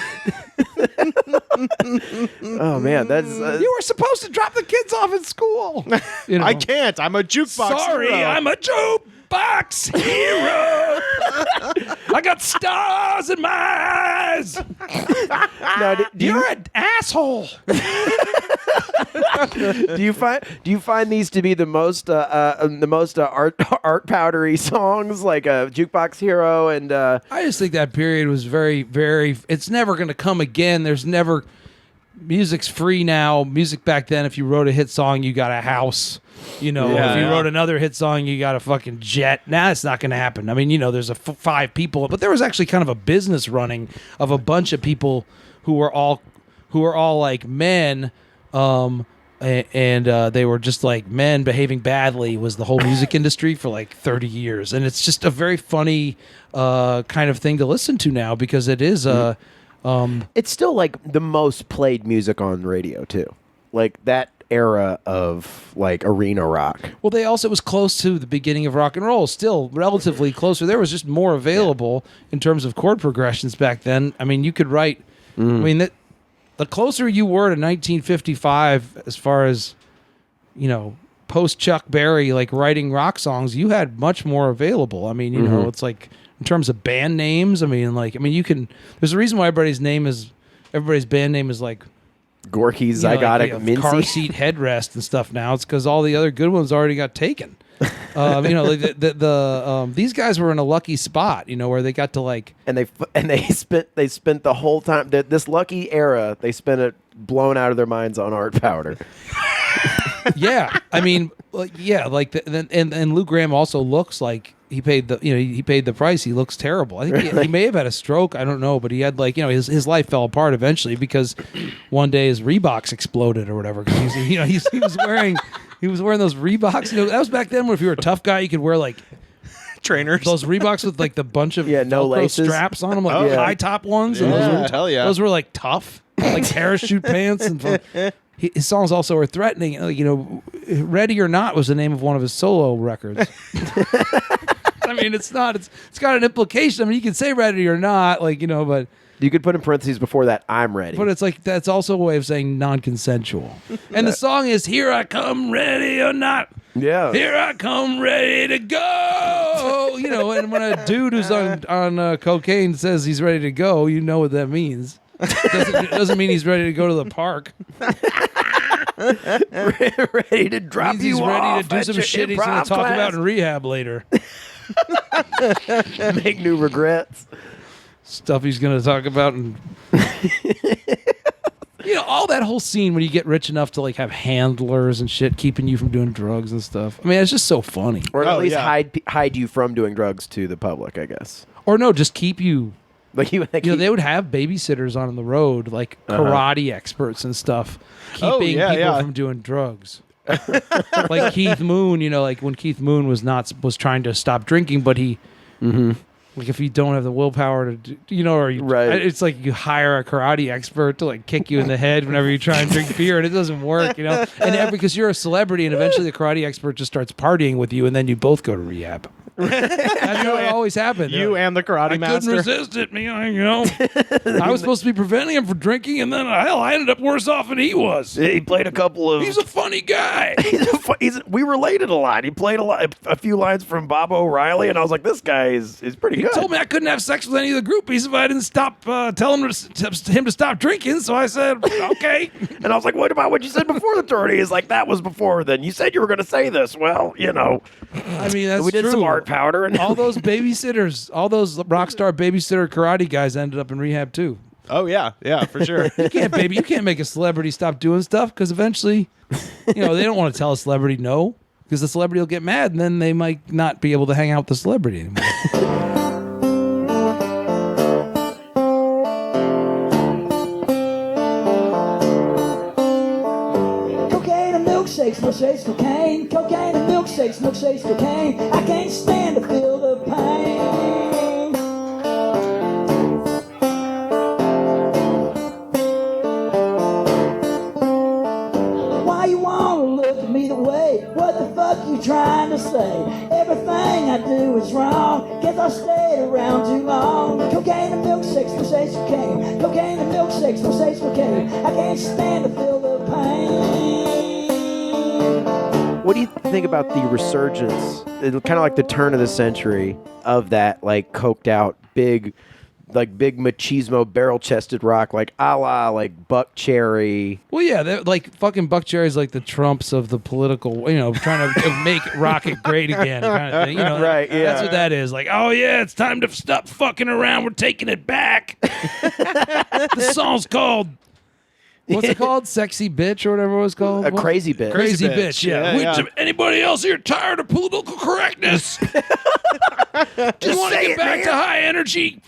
[SPEAKER 10] Oh man, that's
[SPEAKER 7] you were supposed to drop the kids off at school. You know.
[SPEAKER 6] I can't. I'm a jukebox.
[SPEAKER 7] Sorry,
[SPEAKER 6] hero.
[SPEAKER 7] I'm a jukebox hero. I got stars in my eyes.
[SPEAKER 10] Now,
[SPEAKER 7] You're an asshole.
[SPEAKER 10] Do you find these to be the most art powdery songs, like Jukebox Hero and?
[SPEAKER 7] I just think that period was very, very. It's never going to come again. There's never. Music's free now. Music back then, if you wrote a hit song, you got a house. If you wrote another hit song, you got a fucking jet. Now it's not going to happen. I mean, there's 5 people, but there was actually kind of a business running of a bunch of people who were all like men, and they were just like men behaving badly. Was the whole music industry for like 30 years, and it's just a very funny kind of thing to listen to now because it is
[SPEAKER 10] it's still like the most played music on radio too, like that era of like arena rock.
[SPEAKER 7] Well, it was close to the beginning of rock and roll, still relatively closer. There was just more available in terms of chord progressions back then. I mean, you could write. I mean, the closer you were to 1955, as far as post Chuck Berry, like writing rock songs, you had much more available. I mean, it's like in terms of band names. I mean, you can. There's a reason why everybody's name is everybody's band name is like
[SPEAKER 10] Gorky's
[SPEAKER 7] Zygotic
[SPEAKER 10] Mincy.
[SPEAKER 7] car seat headrest and stuff now. It's because all the other good ones already got taken. Like these guys were in a lucky spot, where they got to like,
[SPEAKER 10] and they spent the whole time this lucky era. They spent it blown out of their minds on art powder.
[SPEAKER 7] Yeah, I mean, and Lou Gramm also looks like he paid the price. He looks terrible. I think he may have had a stroke. I don't know, but he had his life fell apart eventually because one day his Reeboks exploded or whatever. Because he was wearing those Reeboks. That was back then when if you were a tough guy, you could wear like
[SPEAKER 6] trainers,
[SPEAKER 7] those Reeboks with like the bunch of
[SPEAKER 10] no laces
[SPEAKER 7] straps on them, like high top ones. And those were like tough, like parachute pants and. His songs also are threatening. Ready or Not was the name of one of his solo records. I mean, it's not. It's got an implication. I mean, you can say ready or not, but
[SPEAKER 10] you could put in parentheses before that, I'm ready.
[SPEAKER 7] But it's like that's also a way of saying non-consensual. And the song is "Here I Come, Ready or Not."
[SPEAKER 10] Yeah.
[SPEAKER 7] Here I come, ready to go. And when a dude who's on cocaine says he's ready to go, you know what that means. Doesn't mean he's ready to go to the park.
[SPEAKER 10] Ready to drop
[SPEAKER 7] he's
[SPEAKER 10] you
[SPEAKER 7] ready
[SPEAKER 10] off
[SPEAKER 7] to do some shit he's going to talk about in rehab later.
[SPEAKER 10] Make new regrets.
[SPEAKER 7] Stuff he's going to talk about. And all that whole scene when you get rich enough to like have handlers and shit keeping you from doing drugs and stuff. I mean, it's just so funny.
[SPEAKER 10] Or at least hide you from doing drugs to the public, I guess.
[SPEAKER 7] Or no, just keep you.
[SPEAKER 10] Like
[SPEAKER 7] they would have babysitters on the road, like karate experts and stuff, keeping people from doing drugs. Like Keith Moon, like when Keith Moon was trying to stop drinking, but he, like if you don't have the willpower to, it's like you hire a karate expert to like kick you in the head whenever you try and drink beer, and it doesn't work, and because you're a celebrity, and eventually the karate expert just starts partying with you, and then you both go to rehab. That's how it always happened.
[SPEAKER 6] You and the karate master.
[SPEAKER 7] I couldn't resist it, I was supposed to be preventing him from drinking, and then I ended up worse off than he was.
[SPEAKER 10] He played a couple of.
[SPEAKER 7] He's a funny guy.
[SPEAKER 10] We related a lot. He played a few lines from Bob O'Reilly, and I was like, this guy is pretty good.
[SPEAKER 7] He told me I couldn't have sex with any of the groupies if I didn't stop telling him to stop drinking. So I said, okay.
[SPEAKER 10] And I was like, what about what you said before the tourney? He's like, that was before then. You said you were going to say this. Well,
[SPEAKER 7] I mean, that's
[SPEAKER 10] we did
[SPEAKER 7] true.
[SPEAKER 10] some art powder, and
[SPEAKER 7] all those babysitters, all those rock star babysitter karate guys ended up in rehab too.
[SPEAKER 6] Oh yeah, for sure.
[SPEAKER 7] You can't make a celebrity stop doing stuff because eventually, they don't want to tell a celebrity no because the celebrity will get mad and then they might not be able to hang out with the celebrity anymore.
[SPEAKER 14] Milkshakes, cocaine, cocaine and milkshakes, cocaine. I can't stand to feel the pain. Why you wanna look at me the way? What the fuck you trying to say? Everything I do is wrong, guess I stayed around too long. Cocaine and milkshakes, cocaine. Cocaine and milkshakes, cocaine. I can't stand to feel the pain.
[SPEAKER 10] What do you think about the resurgence, kind of like the turn of the century of that, like coked out, big machismo, barrel-chested rock, like a la like Buck Cherry?
[SPEAKER 7] Well, yeah, like fucking Buck Cherry's like the Trumps of the political, trying to make rock it great again, kind of thing.
[SPEAKER 10] Right? Yeah,
[SPEAKER 7] that's what that is. Like, oh yeah, it's time to stop fucking around. We're taking it back. The song's called. What's it called? Sexy Bitch or whatever it was called?
[SPEAKER 10] A Crazy Bitch.
[SPEAKER 7] Crazy Bitch, yeah. Anybody else here tired of political correctness? Just want to get back to high energy.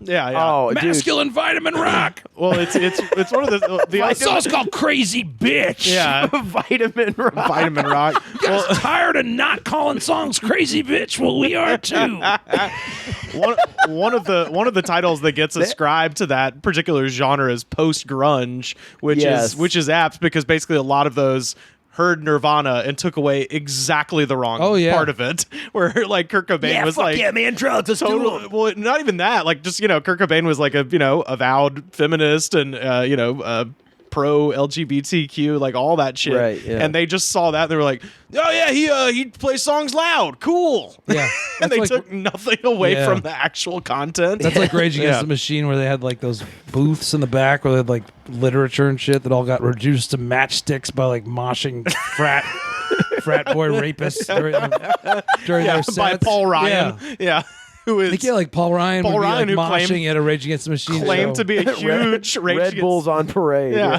[SPEAKER 6] Yeah.
[SPEAKER 10] Oh,
[SPEAKER 7] masculine vitamin rock.
[SPEAKER 6] Well, it's one of the
[SPEAKER 7] song's called Crazy Bitch.
[SPEAKER 6] Yeah.
[SPEAKER 10] Vitamin rock.
[SPEAKER 6] Vitamin rock.
[SPEAKER 7] You guys tired of not calling songs Crazy Bitch? Well, we are too.
[SPEAKER 6] One of the titles that gets ascribed to that particular genre is post grunge, which is apt because basically a lot of those heard Nirvana and took away exactly the wrong part of it, where like Kurt Cobain was like,
[SPEAKER 10] yeah, man, drugs, let's do it.
[SPEAKER 6] Well, not even that, like just Kurt Cobain was like a avowed feminist and pro LGBTQ, like all that shit.
[SPEAKER 10] Right, yeah.
[SPEAKER 6] And they just saw that. They were like, oh yeah, he plays songs loud. Cool.
[SPEAKER 7] Yeah.
[SPEAKER 6] And they
[SPEAKER 7] like-
[SPEAKER 6] took nothing away
[SPEAKER 7] Yeah.
[SPEAKER 6] from the actual content.
[SPEAKER 7] That's like Rage Against
[SPEAKER 6] Yeah.
[SPEAKER 7] the Machine, where they had like those booths in the back where they had like literature and shit that all got reduced to matchsticks by like moshing frat boy rapists during
[SPEAKER 6] Yeah,
[SPEAKER 7] their sets.
[SPEAKER 6] by Paul Ryan. Yeah. Who is
[SPEAKER 7] like Paul Ryan
[SPEAKER 6] Paul
[SPEAKER 7] would be
[SPEAKER 6] Ryan,
[SPEAKER 7] like
[SPEAKER 6] who
[SPEAKER 7] moshing
[SPEAKER 6] claimed-
[SPEAKER 7] at a Rage Against the Machine
[SPEAKER 6] claimed
[SPEAKER 7] show.
[SPEAKER 6] to be a huge Rage
[SPEAKER 10] Red
[SPEAKER 6] Against-
[SPEAKER 10] Bulls on parade.
[SPEAKER 6] Yeah.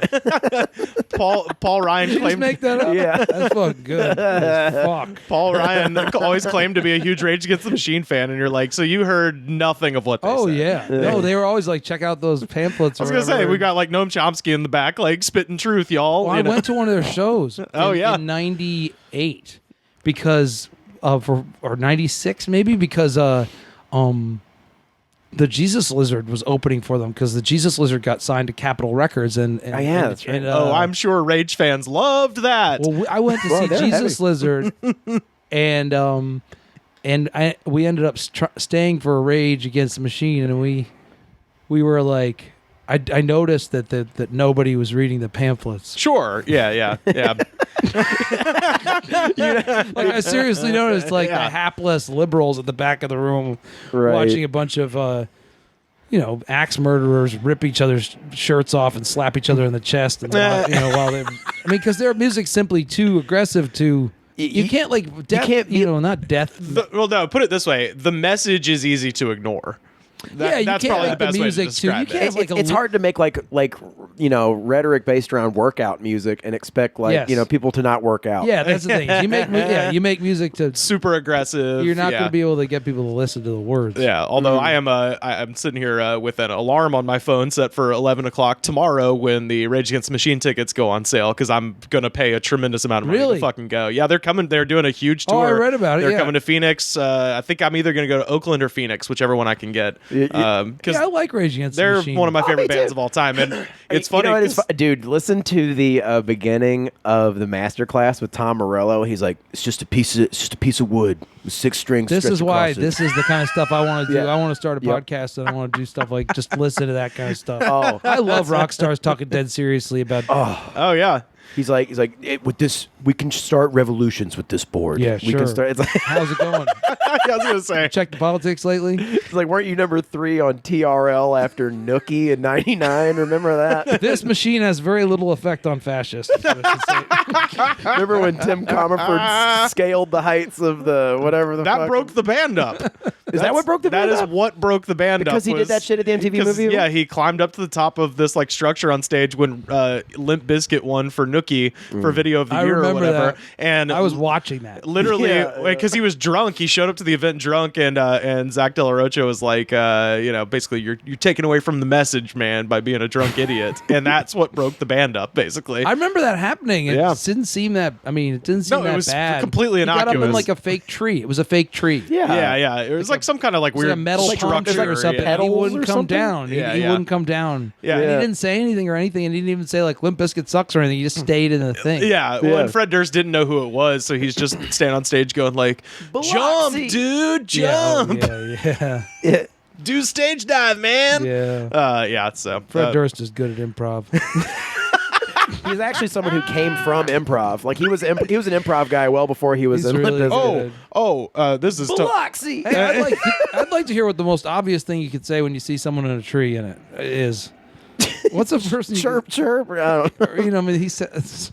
[SPEAKER 6] Paul Ryan
[SPEAKER 7] Did you just
[SPEAKER 6] claimed
[SPEAKER 7] make that up?
[SPEAKER 10] Yeah.
[SPEAKER 7] That's fucking good. Fuck.
[SPEAKER 6] Paul Ryan always claimed to be a huge Rage Against the Machine fan, and you're like, so you heard nothing of what they
[SPEAKER 7] Oh
[SPEAKER 6] said.
[SPEAKER 7] yeah. No, they were always like, check out those pamphlets.
[SPEAKER 6] I was gonna say we got like Noam Chomsky in the back, like spitting truth, y'all.
[SPEAKER 7] Well, I
[SPEAKER 6] you know?
[SPEAKER 7] went to one of their shows.
[SPEAKER 6] Oh, yeah.
[SPEAKER 7] in '98 because of or '96 maybe because the Jesus Lizard was opening for them because the Jesus Lizard got signed to Capitol Records and
[SPEAKER 10] that's right.
[SPEAKER 6] I'm sure Rage fans loved that.
[SPEAKER 7] Well, I went to see Jesus Lizard, and we ended up staying for a Rage Against the Machine, and we were like, I noticed that nobody was reading the pamphlets.
[SPEAKER 6] Sure, yeah.
[SPEAKER 7] Like I seriously noticed like the hapless liberals at the back of the room watching a bunch of axe murderers rip each other's shirts off and slap each other in the chest, and while they, because their music's simply too aggressive to. You can't like death, not death.
[SPEAKER 6] Well, no, put it this way: the message is easy to ignore.
[SPEAKER 7] You
[SPEAKER 6] That's
[SPEAKER 7] can't
[SPEAKER 6] probably
[SPEAKER 7] like
[SPEAKER 6] the best
[SPEAKER 7] the music
[SPEAKER 6] way to describe
[SPEAKER 7] too. You can't
[SPEAKER 6] it.
[SPEAKER 7] have
[SPEAKER 10] It's hard to make like rhetoric based around workout music and expect people to not work out.
[SPEAKER 7] Yeah, that's the thing. You make music to
[SPEAKER 6] super aggressive.
[SPEAKER 7] You're not going to be able to get people to listen to the words.
[SPEAKER 6] Yeah, although I'm sitting here with an alarm on my phone set for 11 o'clock tomorrow when the Rage Against the Machine tickets go on sale because I'm going to pay a tremendous amount of money to fucking go. Yeah, they're coming. They're doing a huge tour.
[SPEAKER 7] Oh, I read about it.
[SPEAKER 6] They're
[SPEAKER 7] yeah.
[SPEAKER 6] coming to Phoenix. I think I'm either going to go to Oakland or Phoenix, whichever one I can get. Because
[SPEAKER 7] I like Rage Against the
[SPEAKER 6] they're
[SPEAKER 7] Machine.
[SPEAKER 6] one of my favorite
[SPEAKER 10] me
[SPEAKER 6] bands
[SPEAKER 10] too.
[SPEAKER 6] of all time, and it's funny.
[SPEAKER 10] You know what is dude, listen to the beginning of the masterclass with Tom Morello. He's like, it's just a piece of wood with 6 strings.
[SPEAKER 7] This is why.
[SPEAKER 10] across it."
[SPEAKER 7] This is the kind of stuff I want to do.
[SPEAKER 10] Yeah.
[SPEAKER 7] I want to start a
[SPEAKER 10] Yep.
[SPEAKER 7] podcast, and I want to do stuff like just listen to that kind of stuff.
[SPEAKER 10] Oh.
[SPEAKER 7] I love rock stars talking dead seriously about.
[SPEAKER 6] Oh yeah.
[SPEAKER 10] He's like, with this, we can start revolutions with this board.
[SPEAKER 7] Yeah,
[SPEAKER 10] we
[SPEAKER 7] sure.
[SPEAKER 10] can start. It's like,
[SPEAKER 7] How's it going?
[SPEAKER 6] I was going to say.
[SPEAKER 7] Check the politics lately.
[SPEAKER 10] it's like, weren't you number 3 on TRL after Nookie in '99? Remember that?
[SPEAKER 7] This machine has very little effect on fascists. is what I should say.
[SPEAKER 10] Remember when Tim Comerford scaled the heights of the whatever the
[SPEAKER 6] That
[SPEAKER 10] fuck?
[SPEAKER 6] broke the band up.
[SPEAKER 10] Is that what broke the band
[SPEAKER 6] That
[SPEAKER 10] up?
[SPEAKER 6] is what broke the band up.
[SPEAKER 10] Because he did that shit at the MTV movie?
[SPEAKER 6] Yeah, he climbed up to the top of this like structure on stage when Limp Bizkit won for Nookie for Video of the
[SPEAKER 7] I
[SPEAKER 6] Year or
[SPEAKER 7] remember
[SPEAKER 6] whatever.
[SPEAKER 7] that.
[SPEAKER 6] And
[SPEAKER 7] I was watching that.
[SPEAKER 6] literally
[SPEAKER 10] Yeah,
[SPEAKER 6] because he was drunk. He showed up to the event drunk, and Zach De La Rocha was like, basically you're taking away from the message, man, by being a drunk idiot, and that's what broke the band up, basically.
[SPEAKER 7] I remember that happening. It
[SPEAKER 6] Yeah.
[SPEAKER 7] didn't seem that. I mean, it didn't seem
[SPEAKER 6] No, it
[SPEAKER 7] that
[SPEAKER 6] was
[SPEAKER 7] bad.
[SPEAKER 6] completely
[SPEAKER 7] He got up in
[SPEAKER 6] innocuous.
[SPEAKER 7] like a fake tree. It was a fake tree.
[SPEAKER 10] Yeah.
[SPEAKER 6] It was like some kind of like
[SPEAKER 7] It was
[SPEAKER 6] weird
[SPEAKER 7] like a metal palm
[SPEAKER 6] structure
[SPEAKER 7] tree or something.
[SPEAKER 6] Yeah.
[SPEAKER 7] And he
[SPEAKER 10] Petals
[SPEAKER 7] wouldn't
[SPEAKER 10] or
[SPEAKER 7] come
[SPEAKER 10] something?
[SPEAKER 7] down.
[SPEAKER 6] Yeah,
[SPEAKER 7] He
[SPEAKER 6] yeah.
[SPEAKER 7] wouldn't come down.
[SPEAKER 6] Yeah.
[SPEAKER 7] And
[SPEAKER 10] Yeah.
[SPEAKER 7] he didn't say anything or anything, and he didn't even say like Limp Bizkit sucks or anything. He just stayed in the thing.
[SPEAKER 6] Yeah, well,
[SPEAKER 10] Yeah.
[SPEAKER 6] and Fred Durst didn't know who it was, so he's just standing on stage going like, "Jump,
[SPEAKER 10] Biloxi."
[SPEAKER 6] dude, jump,
[SPEAKER 7] Yeah.
[SPEAKER 6] do stage dive, man."
[SPEAKER 7] Yeah.
[SPEAKER 6] So
[SPEAKER 7] Fred Durst is good at improv.
[SPEAKER 10] He's actually someone who came from improv. Like he was an improv guy well before he was
[SPEAKER 7] He's
[SPEAKER 10] in
[SPEAKER 7] really
[SPEAKER 10] Limp
[SPEAKER 7] good.
[SPEAKER 6] this is
[SPEAKER 10] Biloxi.
[SPEAKER 7] Hey, I'd like to hear what the most obvious thing you could say when you see someone in a tree in it is. What's the first thing?
[SPEAKER 10] Chirp, chirp. I don't know.
[SPEAKER 7] Or, I mean, he says.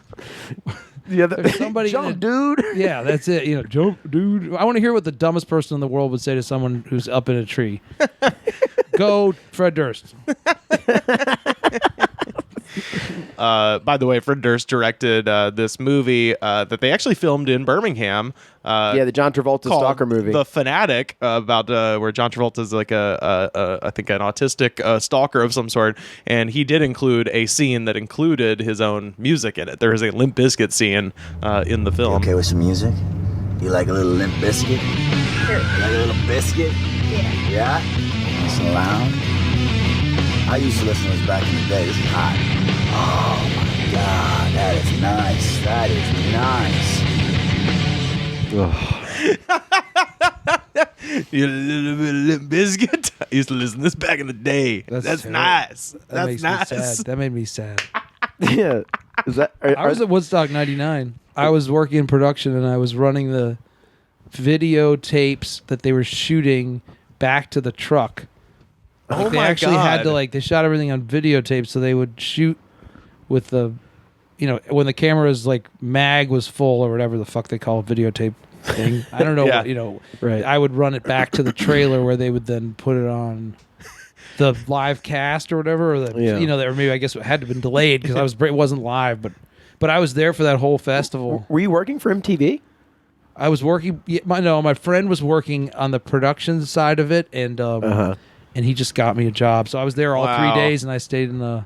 [SPEAKER 10] Yeah,
[SPEAKER 7] There's somebody in a-
[SPEAKER 10] jump, dude.
[SPEAKER 7] Yeah, that's it. Jump, dude. I want to hear what the dumbest person in the world would say to someone who's up in a tree. Go, Fred Durst.
[SPEAKER 6] By the way, Fred Durst directed this movie that they actually filmed in Birmingham.
[SPEAKER 10] Yeah, the John Travolta
[SPEAKER 6] called
[SPEAKER 10] stalker movie.
[SPEAKER 6] The Fanatic, about where John Travolta is like I think an autistic stalker of some sort, and he did include a scene that included his own music in it. There is a Limp Bizkit scene in the film.
[SPEAKER 15] Okay with some music? You like a little Limp Bizkit? Sure. You like a little biscuit? Yeah. Yeah? Nice and loud? I used to listen to this back in the day. This is hot. Oh my God, that is nice. That is nice.
[SPEAKER 6] You little bit of Limp Bizkit. I used to listen to this back in the day. That's
[SPEAKER 7] terrible.
[SPEAKER 6] nice.
[SPEAKER 7] That
[SPEAKER 6] That's
[SPEAKER 7] makes
[SPEAKER 6] nice.
[SPEAKER 7] me sad. That made me sad.
[SPEAKER 10] Yeah. Is that?
[SPEAKER 7] I was at Woodstock '99. I was working in production and I was running the videotapes that they were shooting back to the truck. Like they actually had to they shot everything on videotape, so they would shoot with the, when the camera's mag was full or whatever the fuck they call a videotape thing. I don't know what,
[SPEAKER 10] Right.
[SPEAKER 7] I would run it back to the trailer where they would then put it on the live cast or whatever, or or maybe I guess it had to have been delayed because it wasn't live, but I was there for that whole festival.
[SPEAKER 10] Were you working for MTV?
[SPEAKER 7] I was working. My friend was working on the production side of it, and he just got me a job. So I was there all 3 days, and I stayed in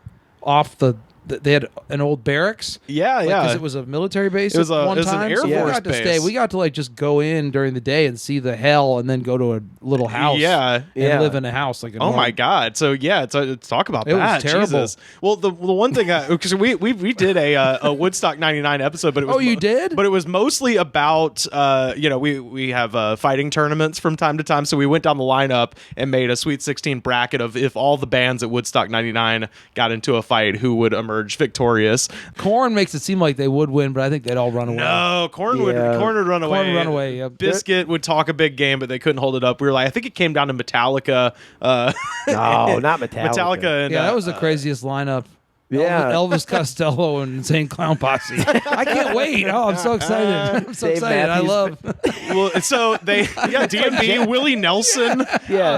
[SPEAKER 7] they had an old barracks.
[SPEAKER 6] Yeah,
[SPEAKER 7] because it was a military base.
[SPEAKER 6] It was
[SPEAKER 7] one
[SPEAKER 6] an
[SPEAKER 7] time.
[SPEAKER 6] Air
[SPEAKER 7] So
[SPEAKER 6] Force
[SPEAKER 7] we got to
[SPEAKER 6] base.
[SPEAKER 7] stay. We got to just go in during the day and see the hell, and then go to a little house.
[SPEAKER 6] Yeah,
[SPEAKER 7] and live in a house
[SPEAKER 6] Oh my god! So let's talk about
[SPEAKER 7] It
[SPEAKER 6] that.
[SPEAKER 7] was terrible.
[SPEAKER 6] Jesus. Well, the one thing because we did a Woodstock '99 episode, but it was
[SPEAKER 7] you did?
[SPEAKER 6] But it was mostly about we have fighting tournaments from time to time, so we went down the lineup and made a Sweet 16 bracket of if all the bands at Woodstock '99 got into a fight, who would emerge victorious.
[SPEAKER 7] Korn makes it seem like they would win, but I think they'd all run away.
[SPEAKER 6] No, Korn would run away.
[SPEAKER 7] Korn would run away. Yep.
[SPEAKER 6] Biscuit would talk a big game, but they couldn't hold it up. We were like, I think it came down to Metallica.
[SPEAKER 10] No, not Metallica.
[SPEAKER 6] Metallica. And,
[SPEAKER 7] That was the craziest lineup.
[SPEAKER 10] Yeah.
[SPEAKER 7] Elvis Costello and Insane Clown Posse. I can't wait. Oh, I'm so excited. I'm so
[SPEAKER 10] Dave
[SPEAKER 7] excited.
[SPEAKER 10] Matthews.
[SPEAKER 7] I love.
[SPEAKER 6] Well, so DMB, Willie Nelson,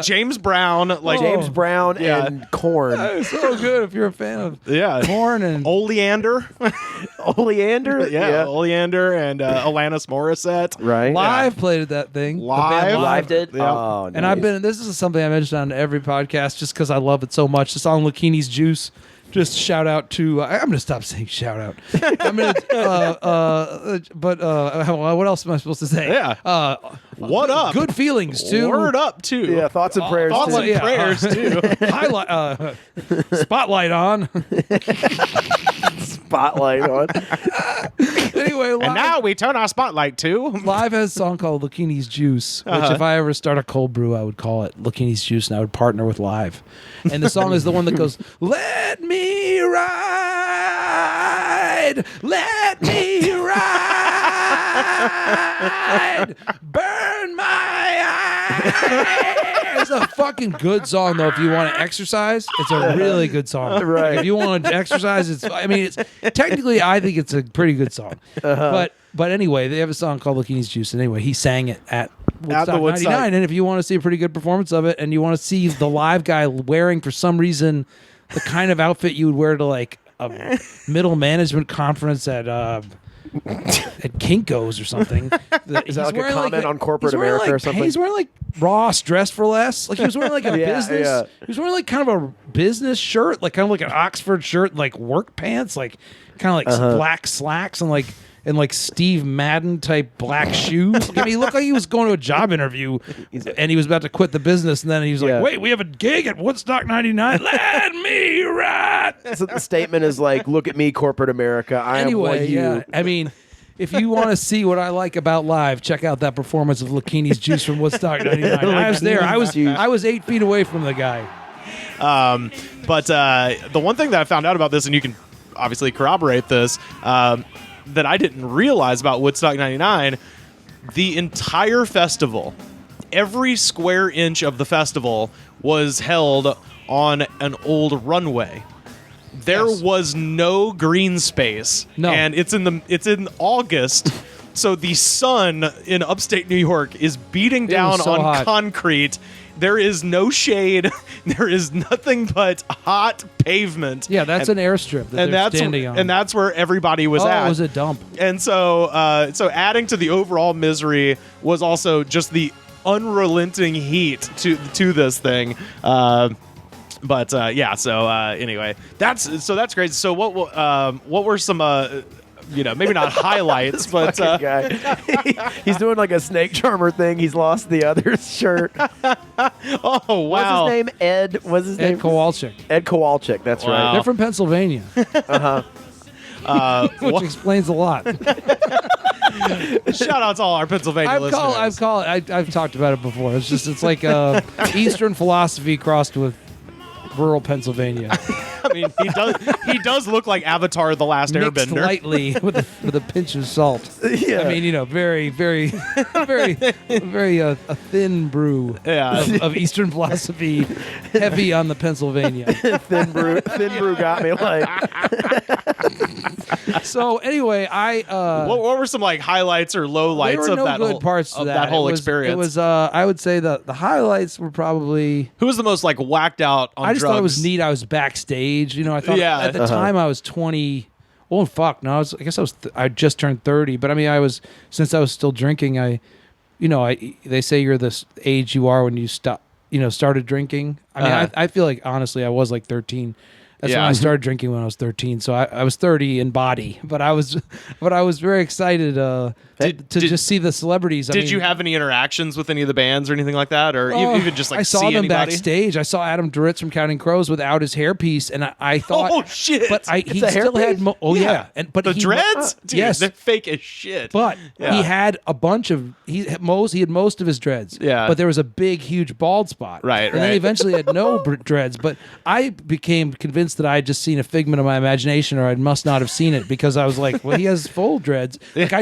[SPEAKER 6] James Brown,
[SPEAKER 10] James Brown and Korn.
[SPEAKER 7] It's so good if you're a fan of Korn and
[SPEAKER 6] Oleander.
[SPEAKER 10] Oleander?
[SPEAKER 6] Yeah, Oleander and Alanis Morissette.
[SPEAKER 10] Right.
[SPEAKER 7] Live played at that thing. The band
[SPEAKER 10] Live did?
[SPEAKER 6] Yeah.
[SPEAKER 10] Oh,
[SPEAKER 7] And I've been. This is something I mentioned on every podcast just because I love it so much. The song "Lucchini's Juice." Just shout out to. I'm going to stop saying shout out. I'm going to. What else am I supposed to say?
[SPEAKER 6] Yeah. What up?
[SPEAKER 7] Good feelings too.
[SPEAKER 6] Word up too.
[SPEAKER 10] Yeah, thoughts and prayers.
[SPEAKER 6] Thoughts
[SPEAKER 10] too.
[SPEAKER 6] and prayers too.
[SPEAKER 7] Highlight. Spotlight on.
[SPEAKER 10] Spotlight on.
[SPEAKER 7] Anyway,
[SPEAKER 6] And now we turn our spotlight to
[SPEAKER 7] Live has a song called Lucchini's Juice, which if I ever start a cold brew, I would call it Lucchini's Juice, and I would partner with Live. And the song is the one that goes, "Let me ride, let me ride, burn my eyes." It's a fucking good song, though. If you want to exercise, it's a really good song.
[SPEAKER 10] Right.
[SPEAKER 7] If you want to exercise, it's technically, I think it's a pretty good song. But anyway, they have a song called Lucchini's Juice, and anyway, he sang it at Woodstock
[SPEAKER 6] Woodstock.
[SPEAKER 7] 99. And if you want to see a pretty good performance of it, and you want to see the live guy wearing, for some reason, the kind of outfit you would wear to a middle management conference at Kinko's or something.
[SPEAKER 10] Is that like a comment on corporate America or something?
[SPEAKER 7] He's wearing Ross Dress for Less. He was wearing a business.
[SPEAKER 10] Yeah.
[SPEAKER 7] He was wearing kind of a business shirt, kind of like an Oxford shirt, work pants, kind of black slacks and Steve Madden type black shoes. He looked like he was going to a job interview and he was about to quit the business, and then he was like, "Wait, we have a gig at Woodstock '99. Let me ride."
[SPEAKER 10] So the statement is look at me, corporate America. I am what you.
[SPEAKER 7] Yeah. If you want to see what I like about Live, check out that performance of Lucchini's Juice from Woodstock '99. I was there. I was 8 feet away from the guy.
[SPEAKER 6] But the one thing that I found out about this, and you can obviously corroborate this, that I didn't realize about Woodstock '99, the entire festival, every square inch of the festival was held on an old runway. There was no green space.
[SPEAKER 7] No.
[SPEAKER 6] And it's in August. So the sun in upstate New York is beating down
[SPEAKER 7] so
[SPEAKER 6] on
[SPEAKER 7] hot.
[SPEAKER 6] concrete. There is no shade. There is nothing but hot pavement.
[SPEAKER 7] Yeah, that's an airstrip that they're standing on.
[SPEAKER 6] And that's where everybody was at.
[SPEAKER 7] It was a dump.
[SPEAKER 6] And so adding to the overall misery was also just the unrelenting heat to this thing. Anyway, that's great. So what were some maybe not highlights, but
[SPEAKER 10] guy. He's doing a snake charmer thing. He's lost the other's shirt.
[SPEAKER 6] Oh wow!
[SPEAKER 10] What's his name? Ed. What's his name?
[SPEAKER 7] Ed Kowalczyk.
[SPEAKER 10] Ed Kowalczyk. That's right.
[SPEAKER 7] They're from Pennsylvania. Which explains a lot.
[SPEAKER 6] Shout out to all our Pennsylvania listeners.
[SPEAKER 7] I've talked about it before. It's like Eastern philosophy crossed with rural Pennsylvania.
[SPEAKER 6] I mean, he does look like Avatar: The Last
[SPEAKER 7] Mixed
[SPEAKER 6] Airbender.
[SPEAKER 7] lightly with a pinch of salt.
[SPEAKER 10] Yeah.
[SPEAKER 7] I mean, very, very, very a thin brew of Eastern philosophy, heavy on the Pennsylvania.
[SPEAKER 10] Thin brew got me like.
[SPEAKER 7] So anyway,
[SPEAKER 6] what were some like highlights or low lights
[SPEAKER 7] there were
[SPEAKER 6] of
[SPEAKER 7] no
[SPEAKER 6] that
[SPEAKER 7] good
[SPEAKER 6] whole
[SPEAKER 7] parts to
[SPEAKER 6] of
[SPEAKER 7] that.
[SPEAKER 6] that whole
[SPEAKER 7] It was-
[SPEAKER 6] experience?
[SPEAKER 7] It was I would say the highlights were probably.
[SPEAKER 6] Who was the most like whacked out on
[SPEAKER 7] I just
[SPEAKER 6] drugs?
[SPEAKER 7] thought it was neat. I was backstage. I thought at the
[SPEAKER 6] Uh-huh.
[SPEAKER 7] time I was 20. Oh fuck! No, I guess I just turned 30. But I mean, since I was still drinking. They say you're this age you are when you started drinking. I mean, I feel like honestly I was like 13. That's when I started drinking when I was 13. So I was 30 in body, but I was very excited to just see the celebrities.
[SPEAKER 6] Did you have any interactions with any of the bands or anything like that, or even just like
[SPEAKER 7] I saw
[SPEAKER 6] see
[SPEAKER 7] them
[SPEAKER 6] anybody?
[SPEAKER 7] backstage. I saw Adam Duritz from Counting Crows without his hairpiece, and I thought,
[SPEAKER 6] oh shit!
[SPEAKER 7] But he still had, but
[SPEAKER 6] the
[SPEAKER 7] he,
[SPEAKER 6] dreads, dude,
[SPEAKER 7] yes,
[SPEAKER 6] they're fake as shit.
[SPEAKER 7] But he had a bunch of he had most of his dreads.
[SPEAKER 6] Yeah.
[SPEAKER 7] But there was a big, huge bald spot.
[SPEAKER 6] Right.
[SPEAKER 7] And then he eventually had no dreads. But I became convinced that I had just seen a figment of my imagination, or I must not have seen it, because I was like, well, he has full dreads. Like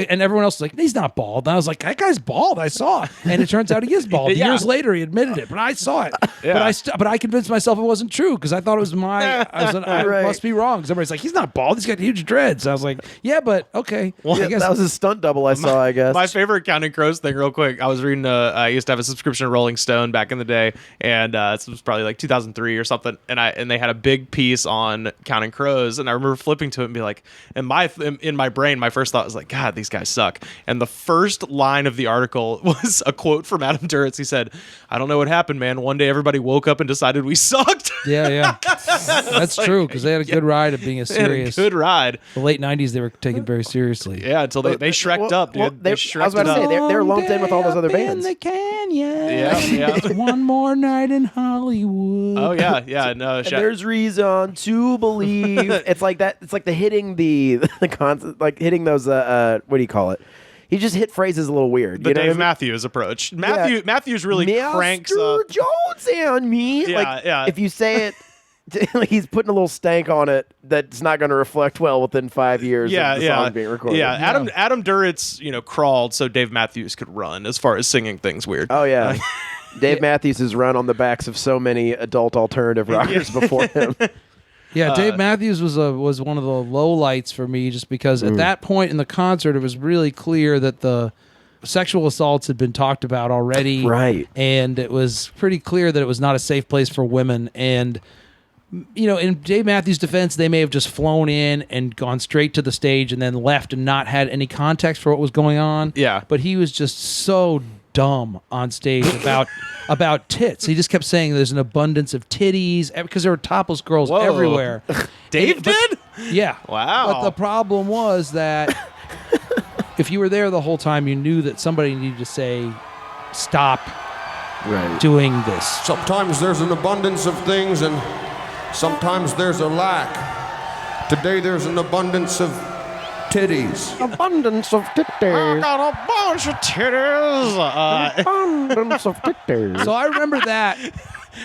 [SPEAKER 7] and everyone else was like, he's not bald. And I was like, that guy's bald. I saw it. And it turns out he is bald.
[SPEAKER 6] Yeah.
[SPEAKER 7] Years later, he admitted it, but I saw it.
[SPEAKER 6] Yeah.
[SPEAKER 7] But I convinced myself it wasn't true, because I thought it was I must be wrong. Because everybody's like, he's not bald. He's got huge dreads. I was like, yeah, but okay.
[SPEAKER 10] Well,
[SPEAKER 7] I guess
[SPEAKER 10] that was a stunt double I saw, I guess.
[SPEAKER 6] My favorite Counting Crows thing, real quick. I was reading. I used to have a subscription to Rolling Stone back in the day, and this was probably like 2003 or something. And they had a big piece on Counting Crows, and I remember flipping to it and be like, in my brain, my first thought was like, God, these guys suck. And the first line of the article was a quote from Adam Duritz. He said, "I don't know what happened, man. One day everybody woke up and decided we sucked."
[SPEAKER 7] Yeah. That's true, because they had a good ride of being a serious.
[SPEAKER 6] Good ride.
[SPEAKER 7] The late 90s, they were taken very seriously.
[SPEAKER 6] Yeah, until they Shrek'd up, dude.
[SPEAKER 10] Well,
[SPEAKER 6] They
[SPEAKER 10] I was
[SPEAKER 6] Shrek'd
[SPEAKER 10] about to say,
[SPEAKER 6] it up.
[SPEAKER 10] they're lumped in with all those other bands.
[SPEAKER 7] The canyon.
[SPEAKER 6] Yeah.
[SPEAKER 7] One more night in Hollywood.
[SPEAKER 6] Oh yeah. No,
[SPEAKER 10] And there's reason to believe. It's like that. It's like the hitting the concept, like hitting those. What do you call it? He just hit phrases a little weird.
[SPEAKER 6] The
[SPEAKER 10] you know
[SPEAKER 6] Dave
[SPEAKER 10] what I mean?
[SPEAKER 6] Matthews approach. Matthews really cranks
[SPEAKER 10] Mr.
[SPEAKER 6] up.
[SPEAKER 10] Jones and me.
[SPEAKER 6] Yeah.
[SPEAKER 10] If you say it, he's putting a little stank on it that's not going to reflect well within 5 years of the song being recorded.
[SPEAKER 6] Yeah, Adam Duritz, crawled so Dave Matthews could run as far as singing things weird.
[SPEAKER 10] Oh yeah. Dave Matthews has run on the backs of so many adult alternative rockers before him.
[SPEAKER 7] Yeah, Dave Matthews was one of the lowlights for me, just because at that point in the concert, it was really clear that the sexual assaults had been talked about already.
[SPEAKER 10] Right.
[SPEAKER 7] And it was pretty clear that it was not a safe place for women. And, in Dave Matthews' defense, they may have just flown in and gone straight to the stage and then left and not had any context for what was going on.
[SPEAKER 6] Yeah.
[SPEAKER 7] But he was just so dumb on stage about tits. He just kept saying there's an abundance of titties, because there were topless girls everywhere.
[SPEAKER 6] Dave did?
[SPEAKER 7] Yeah.
[SPEAKER 6] Wow.
[SPEAKER 7] But the problem was that if you were there the whole time, you knew that somebody needed to say, stop doing this.
[SPEAKER 16] Sometimes there's an abundance of things, and sometimes there's a lack. Today there's an abundance of titties.
[SPEAKER 10] Abundance of titties.
[SPEAKER 6] I got a bunch of titties.
[SPEAKER 10] Abundance of titties.
[SPEAKER 7] So I remember that.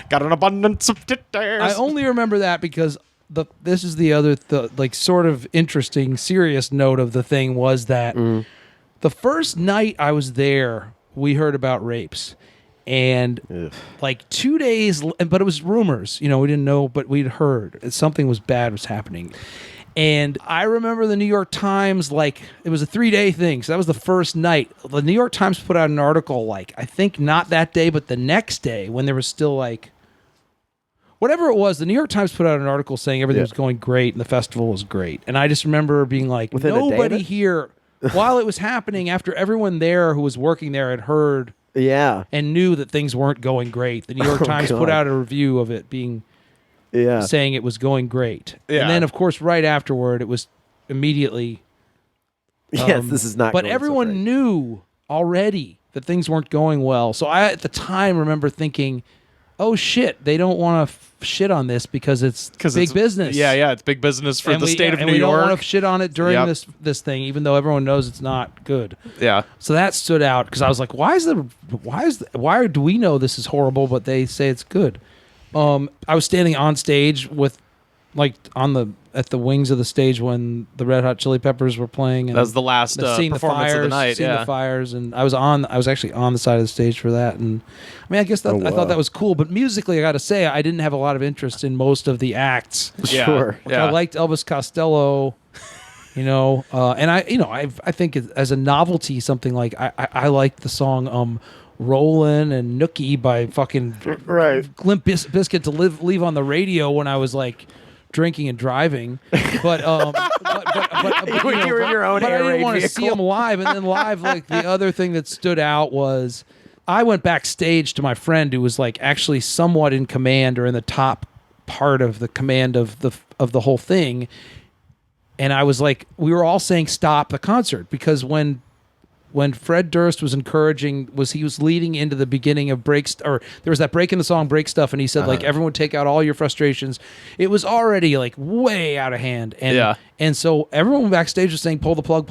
[SPEAKER 6] Got an abundance of titties.
[SPEAKER 7] I only remember that because this is the other sort of interesting, serious note of the thing was that the first night I was there, we heard about rapes. And 2 days, but it was rumors, we didn't know, but we'd heard something was bad was happening. And I remember the New York Times, it was a 3-day thing. So that was the first night. The New York Times put out an article, I think not that day, but the next day when there was still whatever it was, the New York Times put out an article saying everything was going great and the festival was great. And I just remember being like,
[SPEAKER 10] Within a day of
[SPEAKER 7] nobody
[SPEAKER 10] it?
[SPEAKER 7] here, while it was happening, after everyone there who was working there had heard and knew that things weren't going great, the New York Times put out a review of it being saying it was going great.
[SPEAKER 6] Yeah.
[SPEAKER 7] And then, of course, right afterward, it was immediately...
[SPEAKER 10] yes, this is not
[SPEAKER 7] But
[SPEAKER 10] going so
[SPEAKER 7] everyone
[SPEAKER 10] great.
[SPEAKER 7] knew already that things weren't going well. So I, at the time, remember thinking, oh, shit, they don't want to shit on this because it's big business.
[SPEAKER 6] Yeah, it's big business for the state of New
[SPEAKER 7] we
[SPEAKER 6] York.
[SPEAKER 7] don't want to shit on it during this thing, even though everyone knows it's not good.
[SPEAKER 6] Yeah.
[SPEAKER 7] So that stood out because I was like, why do we know this is horrible, but they say it's good? I was standing on stage with, like, at the wings of the stage when the Red Hot Chili Peppers were playing. And
[SPEAKER 6] that was the last
[SPEAKER 7] seeing
[SPEAKER 6] performance of the night.
[SPEAKER 7] Seeing the fires, and I was actually on the side of the stage for that. And I mean, I guess I thought that was cool. But musically, I got to say, I didn't have a lot of interest in most of the acts.
[SPEAKER 6] Yeah.
[SPEAKER 10] Sure.
[SPEAKER 7] Like, I liked Elvis Costello. And I think as a novelty, something like I liked the song "Rollin' and Nookie" by fucking Limp Bizkit to leave on the radio when I was like drinking and driving, but
[SPEAKER 10] you were in your own
[SPEAKER 7] but I
[SPEAKER 10] air
[SPEAKER 7] didn't
[SPEAKER 10] raid
[SPEAKER 7] want to
[SPEAKER 10] vehicle.
[SPEAKER 7] see them live. And then live, like the other thing that stood out was I went backstage to my friend who was like actually somewhat in command or in the top part of the command of the whole thing. And I was like, we were all saying stop the concert because when Fred Durst was he was leading into the beginning of breaks, or there was that break in the song Break Stuff, and he said like everyone take out all your frustrations. It was already like way out of hand, and so everyone backstage was saying pull the plug,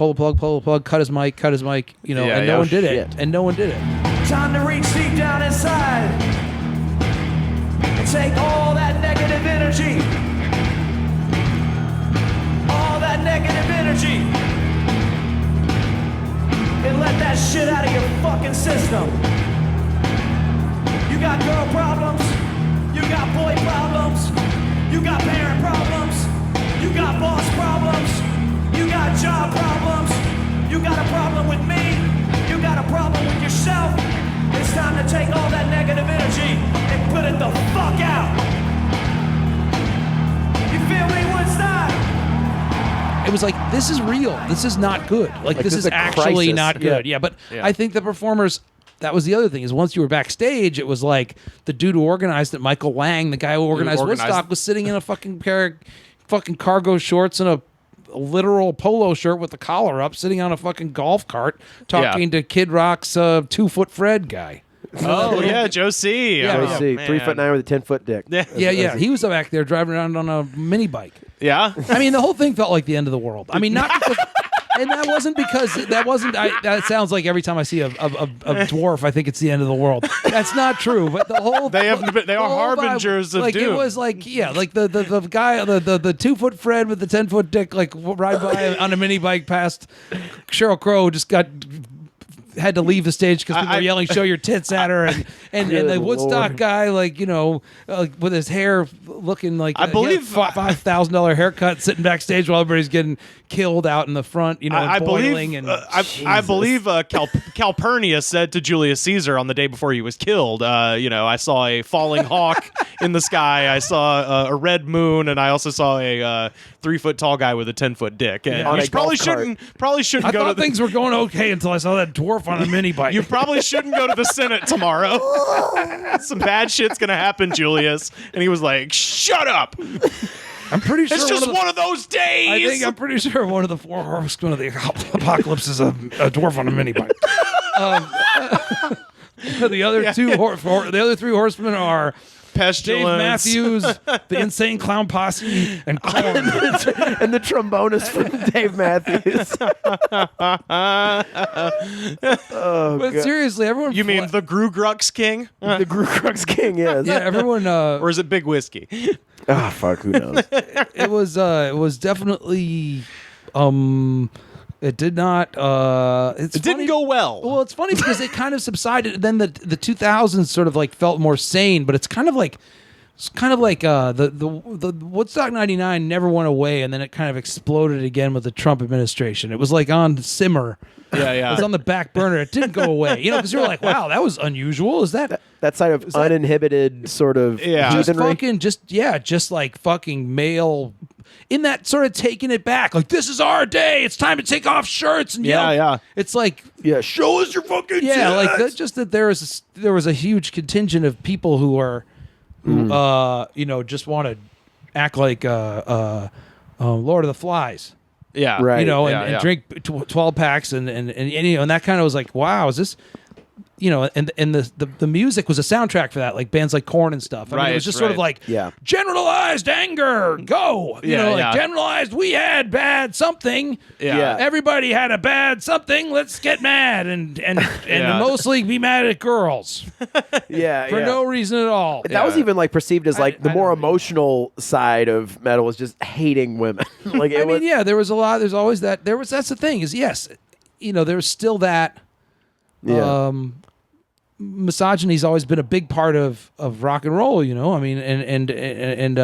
[SPEAKER 7] cut his mic, and no one did it,
[SPEAKER 14] Time to reach deep down inside and take all that negative energy. All that negative energy. And let that shit out of your fucking system. You got girl problems. You got boy problems. You got parent problems. You got boss problems. You got job problems. You got a problem with me. You got a problem with yourself. It's time to take all that negative energy and put it the fuck out. You feel me, Woodstock?
[SPEAKER 7] It was like, this is real. This is not good. Like this is actually
[SPEAKER 10] crisis.
[SPEAKER 7] not good. Yeah, but I think the performers, that was the other thing, is once you were backstage, it was like the dude who organized it, Michael Lang, the guy who organized Woodstock, was sitting in a fucking pair of fucking cargo shorts and a literal polo shirt with the collar up, sitting on a fucking golf cart, talking to Kid Rock's 2-foot Fred guy.
[SPEAKER 6] Oh yeah, Joe C.
[SPEAKER 7] Yeah,
[SPEAKER 10] Joe C. 3'9" with a 10-foot dick.
[SPEAKER 7] Yeah. He was back there driving around on a mini bike.
[SPEAKER 6] Yeah.
[SPEAKER 7] I mean, the whole thing felt like the end of the world. I mean, not because, and that wasn't because that sounds like every time I see a dwarf, I think it's the end of the world. That's not true. But the whole
[SPEAKER 6] they are harbingers of
[SPEAKER 7] like
[SPEAKER 6] doom.
[SPEAKER 7] it was like like the guy the 2-foot Fred with the 10-foot dick like ride by on a mini bike past Sheryl Crow, just had to leave the stage because people were yelling "Show your tits" at her, and the Woodstock guy, with his hair looking like
[SPEAKER 6] I believe
[SPEAKER 7] $5,000 haircut, sitting backstage while everybody's getting killed out in the front.
[SPEAKER 6] I
[SPEAKER 7] boiling
[SPEAKER 6] believe Calpurnia said to Julius Caesar on the day before he was killed, I saw a falling hawk in the sky, I saw a red moon, and I also saw a 3-foot tall guy with a 10-foot dick. And you probably shouldn't
[SPEAKER 7] I thought things were going okay until I saw that dwarf on a mini bike.
[SPEAKER 6] You probably shouldn't go to the Senate tomorrow. Some bad shit's gonna happen, Julius. And he was like, "Shut up."
[SPEAKER 7] I'm pretty sure
[SPEAKER 6] it's just one of those days.
[SPEAKER 7] I'm pretty sure one of the 4 horsemen of the apocalypse is a dwarf on a mini bike. The other the other 3 horsemen are
[SPEAKER 6] Pestilence,
[SPEAKER 7] Dave Matthews, the Insane Clown Posse, and Korn.
[SPEAKER 10] and the trombonist from Dave Matthews.
[SPEAKER 7] But seriously, everyone.
[SPEAKER 6] You mean the Grugrux King?
[SPEAKER 10] The Grugrux King, yes.
[SPEAKER 7] Yeah, everyone.
[SPEAKER 6] Or is it Big Whiskey?
[SPEAKER 10] Fuck, who knows?
[SPEAKER 7] It was definitely. It did not. It
[SPEAKER 6] didn't go well.
[SPEAKER 7] Well, it's funny because it kind of subsided. Then the 2000s sort of like felt more sane, but it's kind of like the Woodstock '99 never went away, and then it kind of exploded again with the Trump administration. It was like on simmer.
[SPEAKER 6] Yeah.
[SPEAKER 7] It was on the back burner. It didn't go away, because you're like, wow, that was unusual. Is that
[SPEAKER 10] side of uninhibited sort of heathenry?
[SPEAKER 7] Just like fucking male. In that sort of taking it back, like this is our day. It's time to take off shirts and It's like
[SPEAKER 10] show us your fucking
[SPEAKER 7] tits. Like that there was a huge contingent of people who are just want to act like Lord of the Flies.
[SPEAKER 6] Yeah,
[SPEAKER 10] right.
[SPEAKER 7] And drink 12 packs and that kind of was like, wow, is this? and the music was a soundtrack for that, like bands like Korn and stuff. I mean, it was just sort of like generalized anger, go, generalized. We had bad something.
[SPEAKER 6] Yeah.
[SPEAKER 7] Everybody had a bad something. Let's get mad and mostly be mad at girls. For no reason at all.
[SPEAKER 10] That was even like perceived as like the more emotional side of metal was just hating women. Like
[SPEAKER 7] I mean, there was a lot. There's always that. That's the thing is, yes, there's still that. Misogyny's always been a big part of rock and roll. I mean,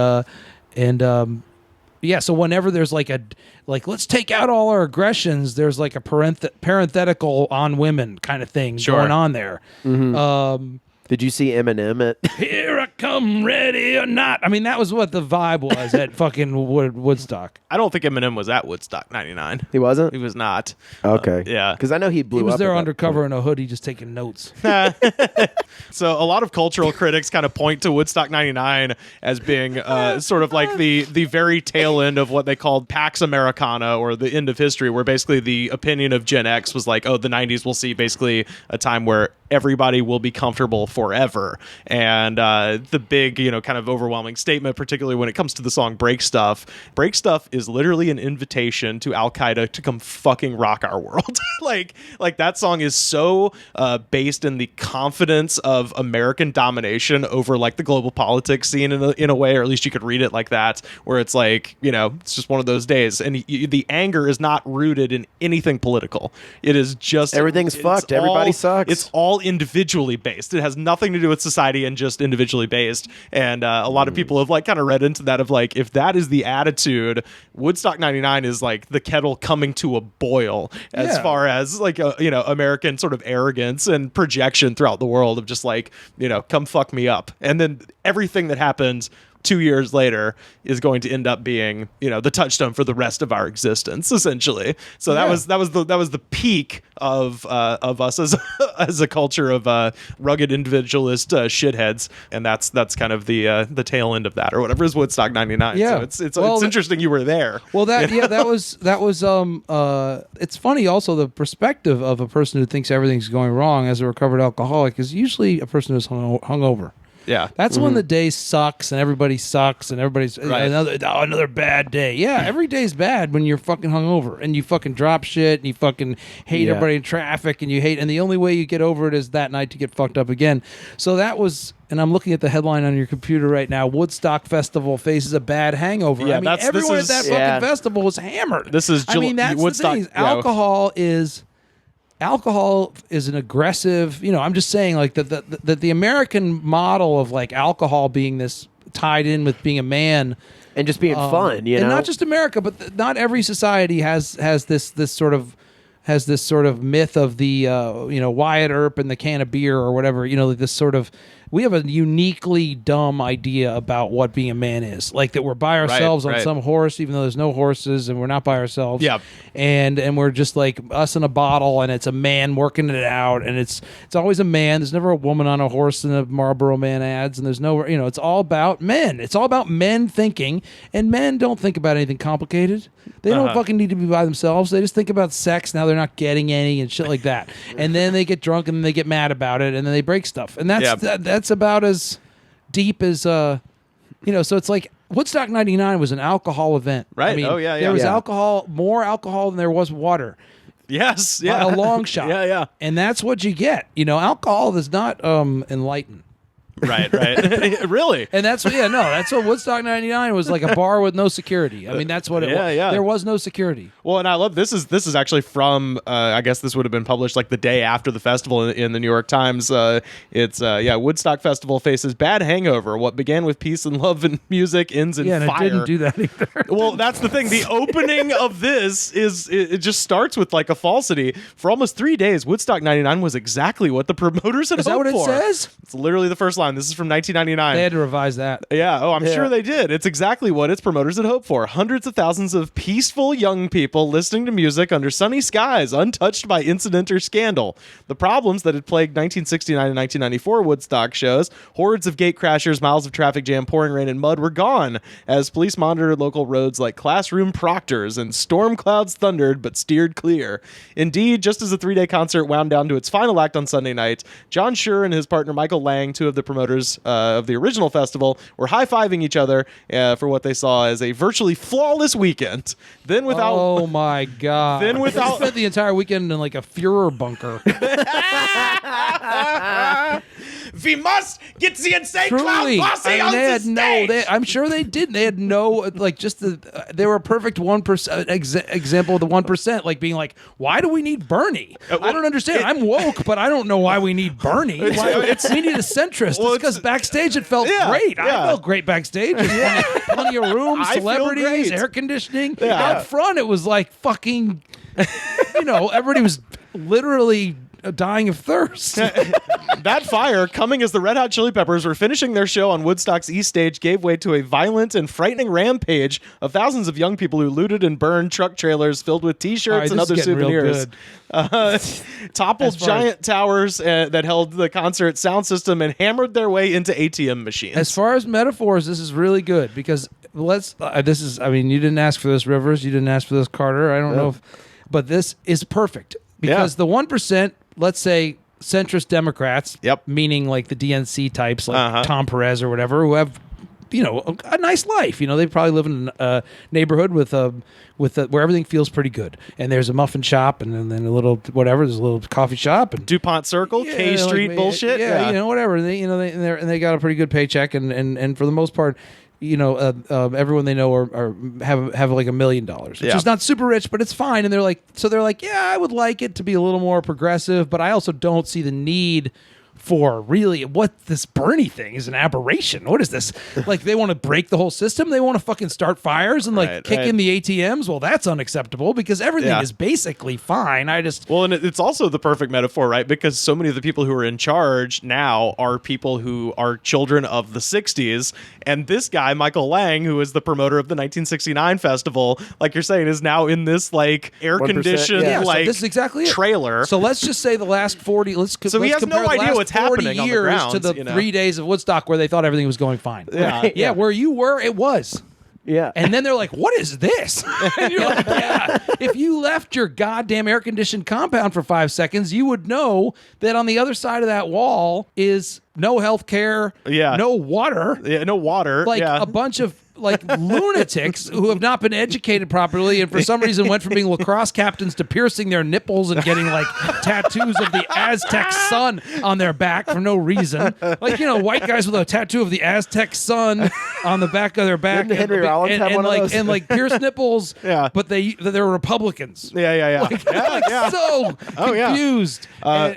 [SPEAKER 7] so whenever there's like let's take out all our aggressions, there's like a parenthetical on women kind of thing going on there.
[SPEAKER 10] Mm-hmm. Did you see Eminem at
[SPEAKER 7] Here I Come Ready or Not? I mean, that was what the vibe was at fucking Woodstock.
[SPEAKER 6] I don't think Eminem was at Woodstock 99.
[SPEAKER 10] He wasn't?
[SPEAKER 6] He was not.
[SPEAKER 10] Okay.
[SPEAKER 6] Yeah.
[SPEAKER 10] Because I know he blew up.
[SPEAKER 7] He was
[SPEAKER 10] at
[SPEAKER 7] there
[SPEAKER 10] that
[SPEAKER 7] undercover
[SPEAKER 10] point.
[SPEAKER 7] in a hoodie just taking notes.
[SPEAKER 6] So a lot of cultural critics kind of point to Woodstock 99 as being sort of like the very tail end of what they called Pax Americana, or the end of history, where basically the opinion of Gen X was like, oh, the 90s will see basically a time where everybody will be comfortable forever. And the big, kind of overwhelming statement, particularly when it comes to the song Break Stuff is literally an invitation to Al-Qaeda to come fucking rock our world. like that song is so based in the confidence of American domination over like the global politics scene in a way, or at least you could read it like that, where it's like, it's just one of those days. And the anger is not rooted in anything political. It is just
[SPEAKER 10] everything's fucked. Everybody sucks.
[SPEAKER 6] It's all individually based. It has nothing to do with society and just individually based. And a lot of people have like kind of read into that of like, if that is the attitude, Woodstock 99 is like the kettle coming to a boil as far as like American sort of arrogance and projection throughout the world of just like, come fuck me up. And then everything that happens 2 years later is going to end up being, the touchstone for the rest of our existence, essentially. So that was the peak of us as a culture of rugged individualist shitheads, and that's kind of the tail end of that, or whatever is Woodstock 99.
[SPEAKER 7] Yeah.
[SPEAKER 6] So it's interesting you were there.
[SPEAKER 7] Well, that was it's funny also the perspective of a person who thinks everything's going wrong as a recovered alcoholic is usually a person who's hungover.
[SPEAKER 6] Yeah,
[SPEAKER 7] that's when the day sucks and everybody sucks and everybody's another bad day. Yeah, every day's bad when you're fucking hungover and you fucking drop shit and you fucking hate everybody in traffic and the only way you get over it is that night to get fucked up again. So that was, and I'm looking at the headline on your computer right now. Woodstock Festival faces a bad hangover.
[SPEAKER 6] Yeah,
[SPEAKER 7] I mean, everyone at that fucking festival was hammered.
[SPEAKER 6] This is
[SPEAKER 7] that's
[SPEAKER 6] Woodstock.
[SPEAKER 7] The thing. Alcohol is an aggressive, I'm just saying like that the American model of like alcohol being this tied in with being a man
[SPEAKER 10] and just being fun,
[SPEAKER 7] and not just America, but not every society has this sort of myth of the Wyatt Earp and the can of beer or whatever, like this sort of, we have a uniquely dumb idea about what being a man is, like that we're by ourselves on some horse, even though there's no horses, and we're not by ourselves.
[SPEAKER 6] Yeah,
[SPEAKER 7] and we're just like us in a bottle, and it's a man working it out, and it's always a man. There's never a woman on a horse in the Marlboro Man ads, and there's no, it's all about men. It's all about men thinking, and men don't think about anything complicated. They don't fucking need to be by themselves. They just think about sex. Now they're not getting any and shit like that. And then they get drunk and then they get mad about it and then they break stuff. And that's about as deep as, so it's like Woodstock 99 was an alcohol event.
[SPEAKER 6] Right.
[SPEAKER 7] I mean, there was alcohol, more alcohol than there was water.
[SPEAKER 6] Yes.
[SPEAKER 7] By a long shot.
[SPEAKER 6] Yeah.
[SPEAKER 7] And that's what you get. Alcohol is not enlightened.
[SPEAKER 6] Right. Really?
[SPEAKER 7] And that's what Woodstock 99 was, like a bar with no security. I mean, that's what it was.
[SPEAKER 6] Yeah.
[SPEAKER 7] There was no security.
[SPEAKER 6] Well, and I love this is actually from I guess this would have been published like the day after the festival in the New York Times. It's Woodstock Festival faces bad hangover. What began with peace and love and music ends in fire.
[SPEAKER 7] It didn't do that either.
[SPEAKER 6] Well, that's the thing. The opening of this it just starts with like a falsity. For almost 3 days, Woodstock 99 was exactly what the promoters had hoped for.
[SPEAKER 7] Is that what it says?
[SPEAKER 6] It's literally the first line. on. This is from 1999.
[SPEAKER 7] They had to revise that.
[SPEAKER 6] Yeah. Oh, I'm sure they did. It's exactly what its promoters had hoped for. Hundreds of thousands of peaceful young people listening to music under sunny skies, untouched by incident or scandal. The problems that had plagued 1969 and 1994 Woodstock shows, hordes of gate crashers, miles of traffic jam, pouring rain, and mud were gone as police monitored local roads like classroom proctors and storm clouds thundered but steered clear. Indeed, just as the 3-day concert wound down to its final act on Sunday night, John Schur and his partner Michael Lang, two of the promoters of the original festival, were high-fiving each other for what they saw as a virtually flawless weekend. Then without...
[SPEAKER 7] Oh, my God.
[SPEAKER 6] Then without...
[SPEAKER 7] They spent the entire weekend in like a Fuhrer bunker.
[SPEAKER 6] We must get the insane
[SPEAKER 7] Truly,
[SPEAKER 6] clown posse on the stage.
[SPEAKER 7] I'm sure they didn't. They had no, like, just they were a perfect 1% example of the 1%, like being like, why do we need Bernie? I don't understand. I'm woke, but I don't know why we need Bernie. We need a centrist. It's because backstage it felt great. I felt great backstage. Plenty of room, celebrities, air conditioning. Out front, it was like fucking, everybody was literally dying of thirst.
[SPEAKER 6] That fire, coming as the Red Hot Chili Peppers were finishing their show on Woodstock's East Stage, gave way to a violent and frightening rampage of thousands of young people who looted and burned truck trailers filled with T-shirts and other souvenirs. Toppled giant towers that held the concert sound system and hammered their way into ATM machines.
[SPEAKER 7] As far as metaphors, this is really good because you didn't ask for this, Rivers. You didn't ask for this, Carter. I don't know but this is perfect because the 1%, let's say centrist Democrats, meaning like the DNC types, like Tom Perez or whatever, who have, a nice life. They probably live in a neighborhood with where everything feels pretty good. And there's a muffin shop and then a little whatever. There's a little coffee shop and
[SPEAKER 6] DuPont Circle, K Street bullshit.
[SPEAKER 7] Yeah, whatever. They got a pretty good paycheck and for the most part, everyone they know have like $1 million, which is not super rich, but it's fine. And they're like, yeah, I would like it to be a little more progressive, but I also don't see the need for really what this Bernie thing is an aberration. What is this? Like they want to break the whole system? They want to fucking start fires and kick in the ATMs? Well, that's unacceptable because everything is basically fine. And
[SPEAKER 6] it's also the perfect metaphor, right? Because so many of the people who are in charge now are people who are children of the 60s. And this guy, Michael Lang, who is the promoter of the 1969 festival, like you're saying, is now in this like air-conditioned
[SPEAKER 7] so this is exactly
[SPEAKER 6] trailer.
[SPEAKER 7] So let's just say the last 40...
[SPEAKER 6] So he has no idea what's happening on the grounds,
[SPEAKER 7] to the 3 days of Woodstock where they thought everything was going fine. Yeah, where you were, it was.
[SPEAKER 10] Yeah.
[SPEAKER 7] And then they're like, what is this? And you're like, yeah. If you left your goddamn air-conditioned compound for 5 seconds, you would know that on the other side of that wall is no health care, no water.
[SPEAKER 6] Yeah, no water.
[SPEAKER 7] A bunch of lunatics who have not been educated properly and for some reason went from being lacrosse captains to piercing their nipples and getting tattoos of the Aztec sun on their back for no reason. White guys with a tattoo of the Aztec sun on the back of their back.
[SPEAKER 10] Didn't Henry Rollins have one of those?
[SPEAKER 7] And pierced nipples, but they're Republicans.
[SPEAKER 6] Yeah.
[SPEAKER 7] So confused.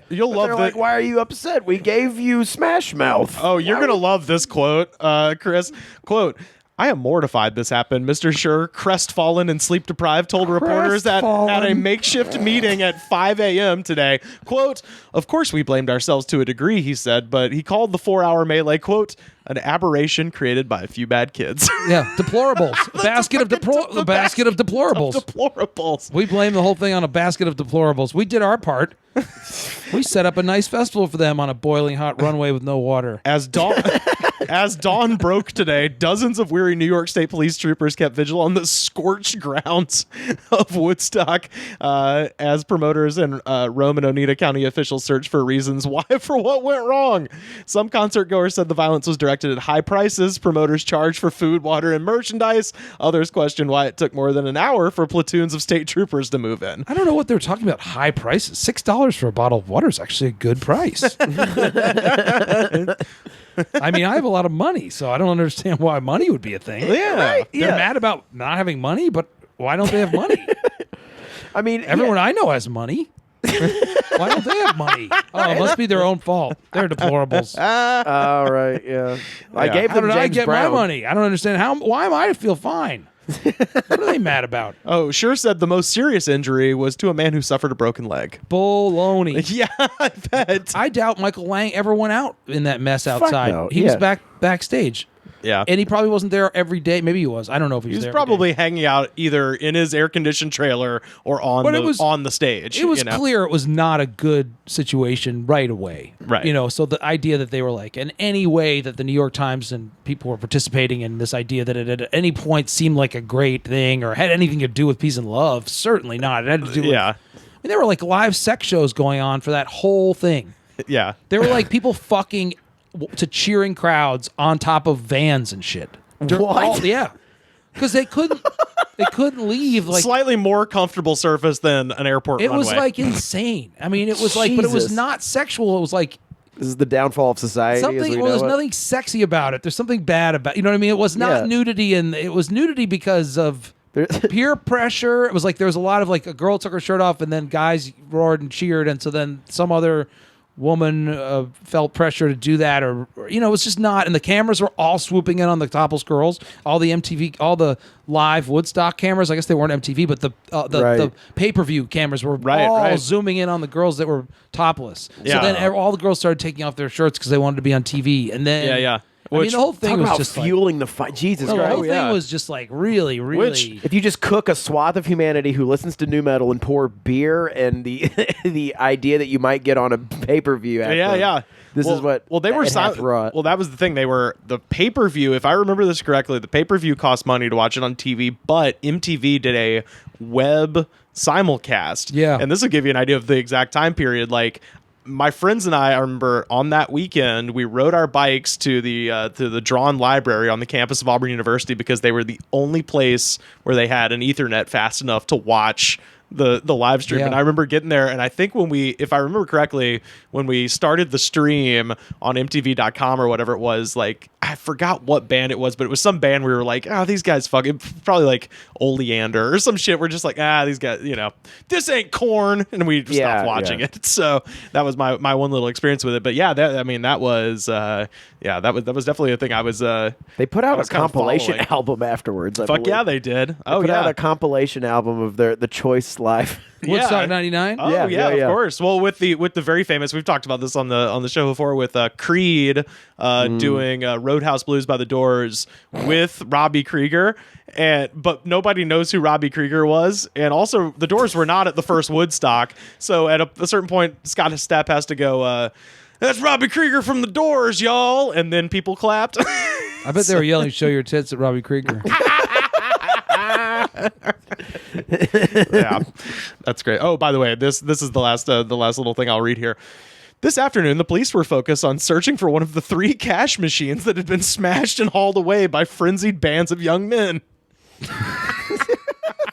[SPEAKER 6] You'll love
[SPEAKER 10] that. Why are you upset? We gave you Smash Mouth.
[SPEAKER 6] Oh, you're going to love this quote, Chris. Quote, I am mortified this happened. Mr. Schur, crestfallen and sleep deprived, told reporters at a makeshift meeting at 5 a.m. today. Quote, of course we blamed ourselves to a degree, he said, but he called the 4-hour melee, quote, an aberration created by a few bad kids.
[SPEAKER 7] Yeah, deplorables. basket of deplorables.
[SPEAKER 6] Deplorables.
[SPEAKER 7] We blame the whole thing on a basket of deplorables. We did our part. We set up a nice festival for them on a boiling hot runway with no water.
[SPEAKER 6] As dawn broke today, dozens of weary New York State police troopers kept vigil on the scorched grounds of Woodstock as promoters and Rome and Oneida County officials searched for reasons for what went wrong. Some concert goers said the violence was directed at high prices. Promoters charged for food, water, and merchandise. Others questioned why it took more than an hour for platoons of state troopers to move in.
[SPEAKER 7] I don't know what they're talking about. High prices. $6 for a bottle of water is actually a good price. I mean, I have a lot of money, so I don't understand why money would be a thing.
[SPEAKER 6] Yeah. Right?
[SPEAKER 7] They're mad about not having money, but why don't they have money?
[SPEAKER 10] I mean,
[SPEAKER 7] everyone I know has money. Why don't they have money? Oh, it must be their own fault. They're deplorables.
[SPEAKER 10] All right, yeah. I gave them
[SPEAKER 7] How did I
[SPEAKER 10] James
[SPEAKER 7] get
[SPEAKER 10] Brown.
[SPEAKER 7] my money? I don't understand. Why am I to feel fine? What are they mad about?
[SPEAKER 6] Oh, Sure said the most serious injury was to a man who suffered a broken leg.
[SPEAKER 7] Baloney.
[SPEAKER 6] Yeah, I bet.
[SPEAKER 7] I doubt Michael Lang ever went out in that mess outside.
[SPEAKER 10] no,
[SPEAKER 7] He was backstage.
[SPEAKER 6] Yeah.
[SPEAKER 7] And he probably wasn't there every day. Maybe he was. I don't know if he was there.
[SPEAKER 6] He was probably hanging out either in his air-conditioned trailer or on the stage.
[SPEAKER 7] It was clear it was not a good situation right away.
[SPEAKER 6] Right.
[SPEAKER 7] So the idea that they were like, in any way that the New York Times and people were participating in this idea that it at any point seemed like a great thing or had anything to do with peace and love, certainly not. It had to do with... I mean, there were like live sex shows going on for that whole thing.
[SPEAKER 6] Yeah.
[SPEAKER 7] There were like people fucking to cheering crowds on top of vans and shit.
[SPEAKER 10] What?
[SPEAKER 7] Yeah. Because they couldn't leave. Like,
[SPEAKER 6] slightly more comfortable surface than an airport runway.
[SPEAKER 7] It was like insane. I mean, it was like, but it was not sexual. It was like,
[SPEAKER 10] this is the downfall of society.
[SPEAKER 7] There's nothing sexy about it. There's something bad about it. You know what I mean? It was not nudity, and it was nudity because of peer pressure. It was like there was a lot of like a girl took her shirt off, and then guys roared and cheered, and so then some other woman felt pressure to do that, or it was just not. And the cameras were all swooping in on the topless girls. All the MTV, all the live Woodstock cameras. I guess they weren't MTV, but the pay-per-view cameras were all zooming in on the girls that were topless.
[SPEAKER 6] Yeah.
[SPEAKER 7] So then all the girls started taking off their shirts because they wanted to be on TV. And then I mean, the whole thing was just
[SPEAKER 10] fueling the fight. Jesus Christ!
[SPEAKER 7] The whole thing was just like really, really.
[SPEAKER 10] Which, if you just cook a swath of humanity who listens to nu metal and pour beer and the the idea that you might get on a pay-per-view. This is what.
[SPEAKER 6] Well, they were Well, that was the thing. They were the pay-per-view. If I remember this correctly, the pay-per-view cost money to watch it on TV, but MTV did a web simulcast.
[SPEAKER 7] Yeah,
[SPEAKER 6] and this will give you an idea of the exact time period. Like, my friends and I remember on that weekend, we rode our bikes to the Drawn Library on the campus of Auburn University because they were the only place where they had an Ethernet fast enough to watch the live stream. And I remember getting there, and I think if I remember correctly, when we started the stream on MTV.com or whatever it was, like, I forgot what band it was, but it was some band we were like, these guys fucking, probably like Oleander or some shit. We're just like, these guys, this ain't Korn, and we just stopped watching it. So that was my one little experience with it. But yeah, that was definitely a thing. I was
[SPEAKER 10] they put out a compilation album afterwards.
[SPEAKER 6] Fuck yeah, they did.
[SPEAKER 10] They put out a compilation album of the Choice Live.
[SPEAKER 7] Woodstock '99.
[SPEAKER 6] Oh yeah, of course. Well, with the very famous, we've talked about this on the show before with Creed doing Roadhouse Blues by the Doors with Robbie Krieger, but nobody knows who Robbie Krieger was, and also the Doors were not at the first Woodstock, so at a certain point, Scott Stapp has to go. That's Robbie Krieger from the Doors, y'all, and then people clapped.
[SPEAKER 7] I bet they were yelling, "Show your tits" at Robbie Krieger.
[SPEAKER 6] Yeah, that's great. Oh, by the way, this is the last little thing I'll read here. This afternoon, the police were focused on searching for one of the 3 cash machines that had been smashed and hauled away by frenzied bands of young men.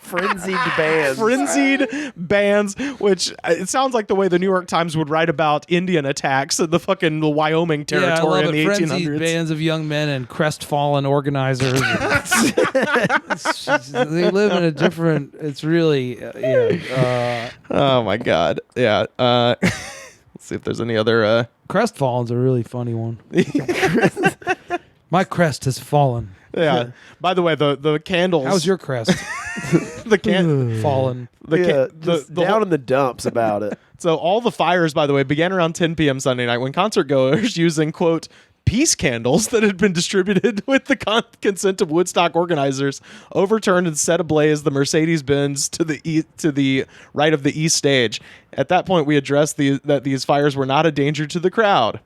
[SPEAKER 6] Frenzied bands, which it sounds like the way the New York Times would write about Indian attacks in the Wyoming territory in the 1800s.
[SPEAKER 7] Frenzied bands of young men and crestfallen organizers. They live in a different. It's really
[SPEAKER 6] oh my god, yeah. Let's see if there's any other.
[SPEAKER 7] Crestfallen's a really funny one. My crest has fallen.
[SPEAKER 6] Yeah. By the way, the candles.
[SPEAKER 7] How's your crest? Fallen.
[SPEAKER 10] Down in the dumps about it.
[SPEAKER 6] So all the fires, by the way, began around 10 p.m. Sunday night when concert goers using, quote, peace candles that had been distributed with the consent of Woodstock organizers overturned and set ablaze the Mercedes-Benz to the right of the east stage. At that point, we addressed that these fires were not a danger to the crowd.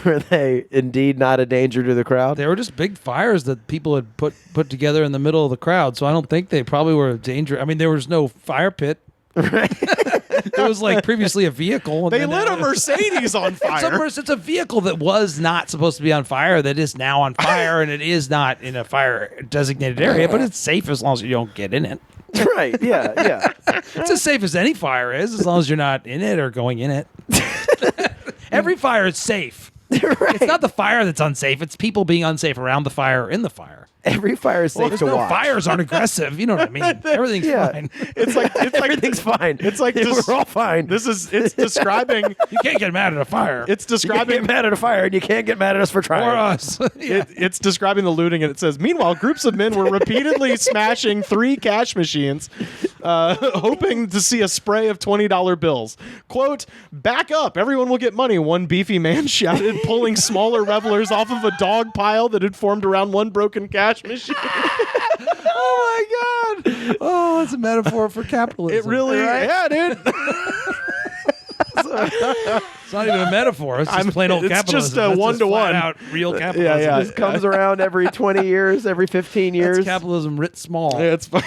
[SPEAKER 10] Were they indeed not a danger to the crowd?
[SPEAKER 7] They were just big fires that people had put together in the middle of the crowd. So I don't think they probably were a danger. I mean, there was no fire pit. Right. It was like previously a vehicle. And
[SPEAKER 6] they lit a Mercedes on fire.
[SPEAKER 7] It's a vehicle that was not supposed to be on fire that is now on fire, and it is not in a fire designated area, but it's safe as long as you don't get in it.
[SPEAKER 10] Right, yeah.
[SPEAKER 7] It's as safe as any fire is, as long as you're not in it or going in it. Every fire is safe. It's not the fire that's unsafe. It's people being unsafe around the fire, in the fire.
[SPEAKER 10] Every fire is safe to watch.
[SPEAKER 7] Fires aren't aggressive. You know what I mean? Everything's fine.
[SPEAKER 6] It's like
[SPEAKER 10] everything's fine.
[SPEAKER 6] It's like
[SPEAKER 10] we're all fine.
[SPEAKER 6] It's describing.
[SPEAKER 7] You can't get mad at a fire.
[SPEAKER 6] It's describing.
[SPEAKER 10] You can't get mad at a fire, and you can't get mad at us for trying.
[SPEAKER 7] Or us.
[SPEAKER 6] It's describing the looting, and it says, meanwhile, groups of men were repeatedly smashing 3 cash machines, hoping to see a spray of $20 bills. Quote, back up, everyone will get money, one beefy man shouted, pulling smaller revelers off of a dog pile that had formed around one broken cash machine.
[SPEAKER 7] Oh, my God. Oh, it's a metaphor for capitalism.
[SPEAKER 6] It really, yeah, dude.
[SPEAKER 7] It's not even a metaphor. It's just plain old capitalism.
[SPEAKER 6] It's just a one-to-one.
[SPEAKER 7] Out real capitalism.
[SPEAKER 6] Yeah.
[SPEAKER 10] It comes around every 20 years, every 15 years.
[SPEAKER 7] That's capitalism writ small.
[SPEAKER 6] Yeah, it's fine.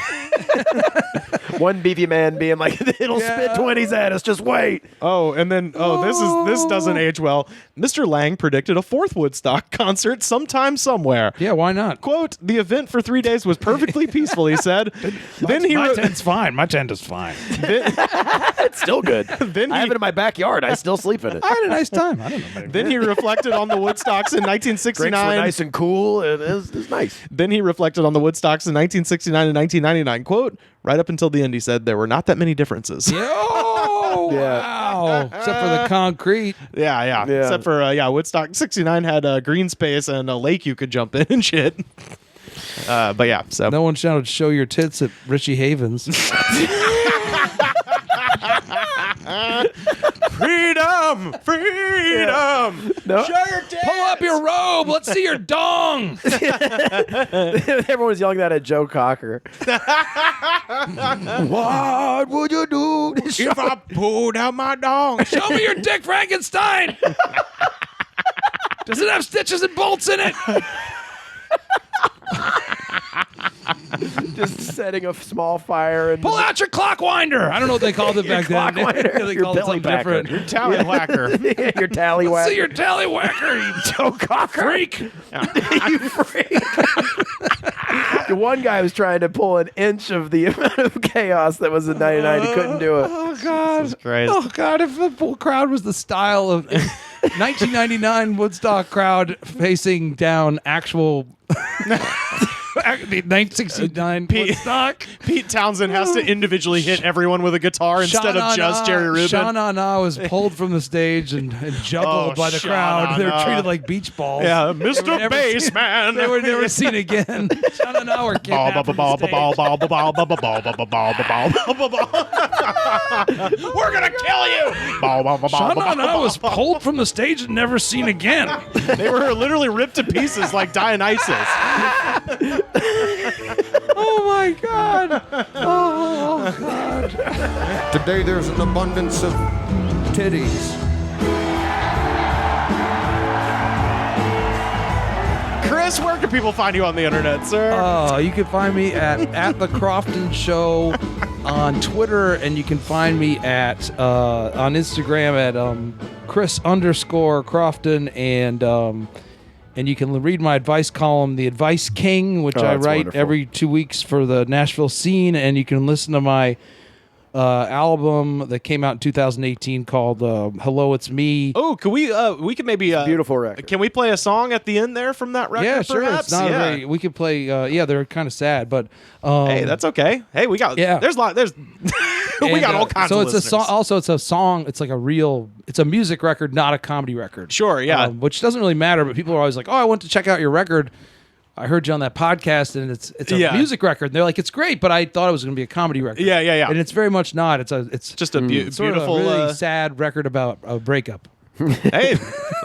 [SPEAKER 10] One beefy man being like, it'll spit 20s at us, just wait.
[SPEAKER 6] Oh, and then this doesn't age well. Mr. Lang predicted a 4th Woodstock concert sometime somewhere.
[SPEAKER 7] Yeah, why not?
[SPEAKER 6] Quote, the event for 3 days was perfectly peaceful, he said.
[SPEAKER 7] My tent's fine. My tent is fine.
[SPEAKER 10] It's still good. I have it in my backyard. I still sleep in it.
[SPEAKER 7] I had a nice time. I don't know. Better.
[SPEAKER 6] Then he reflected on the Woodstocks in 1969.
[SPEAKER 10] Drinks were nice and cool. It's nice.
[SPEAKER 6] Then he reflected on the Woodstocks in 1969 and 1999. Quote, right up until the end, he said there were not that many differences.
[SPEAKER 7] Oh, wow. Except for the concrete.
[SPEAKER 6] Yeah. Except for, Woodstock 69 had a green space and a lake you could jump in and shit. But yeah, so.
[SPEAKER 7] No one shouted, show your tits at Richie Havens.
[SPEAKER 6] Freedom!
[SPEAKER 10] No.
[SPEAKER 6] Show your tits!
[SPEAKER 7] Pull up your robe. Let's see your dong.
[SPEAKER 10] Everyone's yelling that at Joe Cocker. What would you do
[SPEAKER 6] if I pulled out my dong?
[SPEAKER 7] Show me your dick, Frankenstein. Does it have stitches and bolts in it?
[SPEAKER 10] Just setting a small fire and
[SPEAKER 7] pull out your clock winder. I don't know what they called it back then.
[SPEAKER 10] Winder.
[SPEAKER 7] They called it something different.
[SPEAKER 6] Your tallywhacker.
[SPEAKER 10] Your tallywhacker.
[SPEAKER 7] See your tallywhacker, you
[SPEAKER 10] Joe Cocker.
[SPEAKER 7] freak.
[SPEAKER 10] You freak. The one guy was trying to pull an inch of the amount of chaos that was in 99. He couldn't do it.
[SPEAKER 7] Oh, God.
[SPEAKER 6] Jesus Christ.
[SPEAKER 7] Oh, God. If the full crowd was the style of 1999 Woodstock crowd facing down actual... The 1969 Woodstock.
[SPEAKER 6] Pete Townsend has to individually hit everyone with a guitar instead of just Jerry Rubin.
[SPEAKER 7] Sha-na-na was pulled from the stage and juggled by the crowd. They were treated like beach balls.
[SPEAKER 6] Yeah, Mr. Bassman.
[SPEAKER 7] They were never seen again. Sha-na-na were kidnapped from the stage.
[SPEAKER 6] We're gonna kill you.
[SPEAKER 7] Sha-na-na was pulled from the stage and never seen again.
[SPEAKER 6] They were literally ripped to pieces like Dionysus.
[SPEAKER 7] Oh my God! Oh God!
[SPEAKER 16] Today there's an abundance of titties.
[SPEAKER 6] Chris, where can people find you on the internet, sir?
[SPEAKER 7] You can find me at the Crofton Show on Twitter, and you can find me at on Instagram at Chris_Crofton, and you can read my advice column, The Advice King, which I write
[SPEAKER 10] wonderful.
[SPEAKER 7] every 2 weeks for the Nashville scene, and you can listen to my album that came out in 2018 called Hello, It's Me.
[SPEAKER 6] Oh, can we can maybe
[SPEAKER 10] beautiful record.
[SPEAKER 6] Can we play a song at the end there from that record?
[SPEAKER 7] Yeah, sure.
[SPEAKER 6] Perhaps?
[SPEAKER 7] It's not very. We could play. They're kind of sad, but
[SPEAKER 6] hey, that's okay. Hey, we got.
[SPEAKER 7] Yeah.
[SPEAKER 6] There's a lot. There's. We got all kinds.
[SPEAKER 7] So
[SPEAKER 6] of
[SPEAKER 7] it's
[SPEAKER 6] listeners.
[SPEAKER 7] a song. Also, it's a song. It's like a real. It's a music record, not a comedy record.
[SPEAKER 6] Sure. Yeah.
[SPEAKER 7] Which doesn't really matter, but people are always like, "Oh, I went to check out your record. I heard you on that podcast, and it's a music record." And they're like, "It's great," but I thought it was going to be a comedy record.
[SPEAKER 6] Yeah.
[SPEAKER 7] And it's very much not. It's
[SPEAKER 6] just a beautiful,
[SPEAKER 7] of a really sad record about a breakup.
[SPEAKER 6] Hey,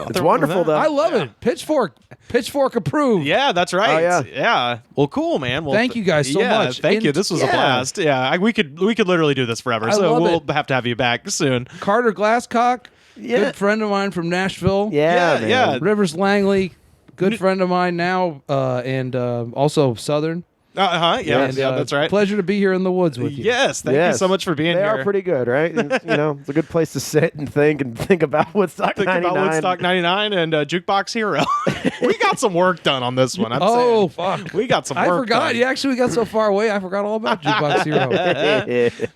[SPEAKER 10] it's wonderful though.
[SPEAKER 7] I love it. Pitchfork approved.
[SPEAKER 6] Yeah, that's right.
[SPEAKER 10] Oh,
[SPEAKER 6] yeah. Well, cool, man. Well,
[SPEAKER 7] thank you guys so much.
[SPEAKER 6] Thank you. This was a blast. Yeah, we could literally do this forever. So we'll have to have you back soon.
[SPEAKER 7] Carter Glasscock, good friend of mine from Nashville.
[SPEAKER 10] Yeah.
[SPEAKER 7] Rivers Langley, good friend of mine now, and also Southern.
[SPEAKER 6] Yeah, that's right.
[SPEAKER 7] Pleasure to be here in the woods with you.
[SPEAKER 6] Yes, thank you so much for being
[SPEAKER 10] they
[SPEAKER 6] here.
[SPEAKER 10] They are pretty good, right? And, it's a good place to sit and think about Woodstock 99.
[SPEAKER 6] Think about Woodstock 99 and Jukebox Hero. We got some work done on this one.
[SPEAKER 7] Fuck.
[SPEAKER 6] We got some work
[SPEAKER 7] I forgot.
[SPEAKER 6] done.
[SPEAKER 7] You actually got so far away, I forgot all about Jukebox Hero.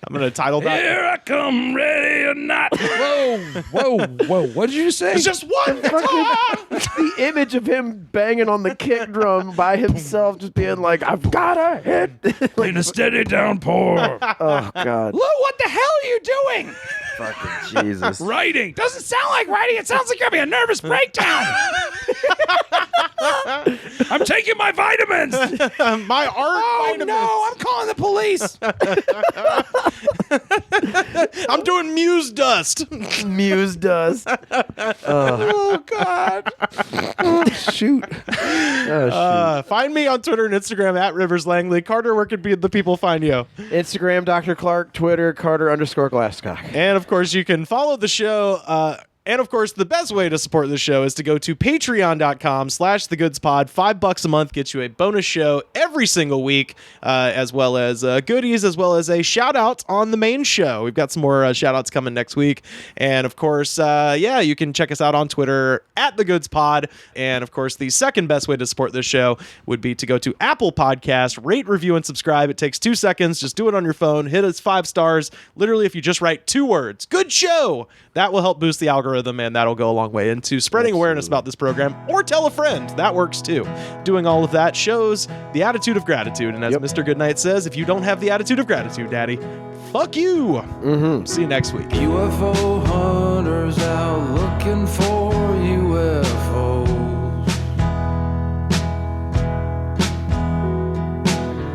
[SPEAKER 6] I'm going to title that.
[SPEAKER 7] Here I come, ready or not. Whoa. What did you say?
[SPEAKER 6] It's just one guitar.
[SPEAKER 10] The image of him banging on the kick drum by himself, just being like, I've got a hit.
[SPEAKER 7] In a steady downpour.
[SPEAKER 10] Oh, God.
[SPEAKER 7] Lou, what the hell are you doing?
[SPEAKER 10] Fucking Jesus.
[SPEAKER 7] Writing. Doesn't sound like writing. It sounds like you're having a nervous breakdown. I'm taking my vitamins.
[SPEAKER 6] My art vitamins.
[SPEAKER 7] No, I'm calling the police.
[SPEAKER 6] I'm doing muse dust.
[SPEAKER 10] Muse dust.
[SPEAKER 7] Oh, God. Shoot.
[SPEAKER 6] Find me on Twitter and Instagram at Rivers Langley. Carter, where could the people find you?
[SPEAKER 10] Instagram, Dr. Clark. Twitter, Carter_Glasscock.
[SPEAKER 6] And, of course, you can follow the show. And of course, the best way to support the show is to go to patreon.com/thegoodspod. $5 a month gets you a bonus show every single week, as well as goodies, as well as a shout out on the main show. We've got some more shout outs coming next week. And of course, you can check us out on Twitter at thegoodspod. And of course, the second best way to support this show would be to go to Apple Podcast, rate, review, and subscribe. It takes 2 seconds. Just do it on your phone. Hit us 5 stars. Literally, if you just write 2 words, good show, that will help boost the algorithm, and that'll go a long way into spreading awareness about this program. Or tell a friend. That works too. Doing all of that shows the attitude of gratitude. And as Mr. Goodnight says, if you don't have the attitude of gratitude, Daddy, fuck you. See you next week.
[SPEAKER 12] UFO hunters out looking for UFOs.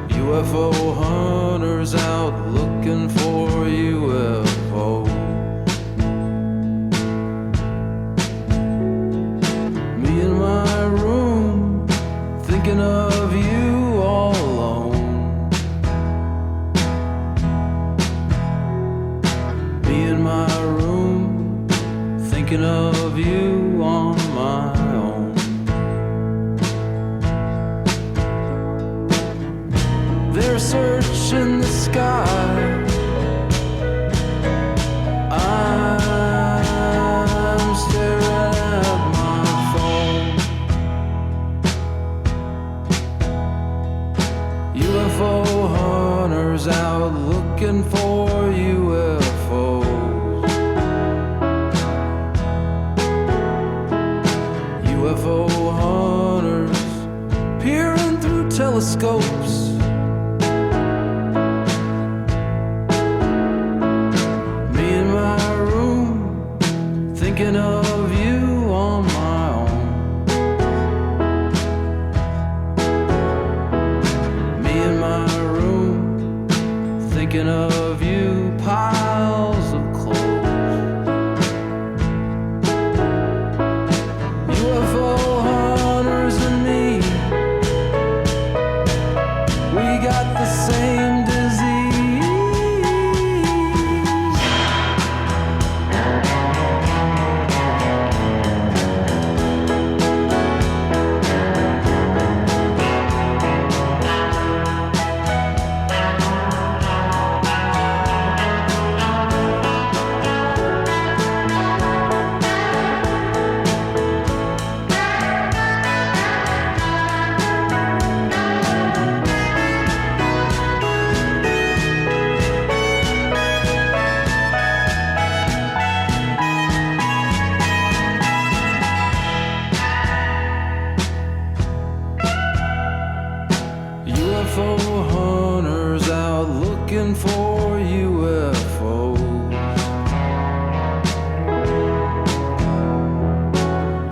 [SPEAKER 12] UFO hunters out looking for UFOs. Me in my room, thinking of you all alone. Me in my room, thinking of you on my own. They're searching the sky. I'm staring at my phone. UFO hunters out looking for UFOs. UFO hunters peering through telescopes. Me in my room, thinking of you on my own. Me in my room, thinking of you, piles of clothes. UFO hunters and me, we got the same disease. UFO hunters out looking for UFOs.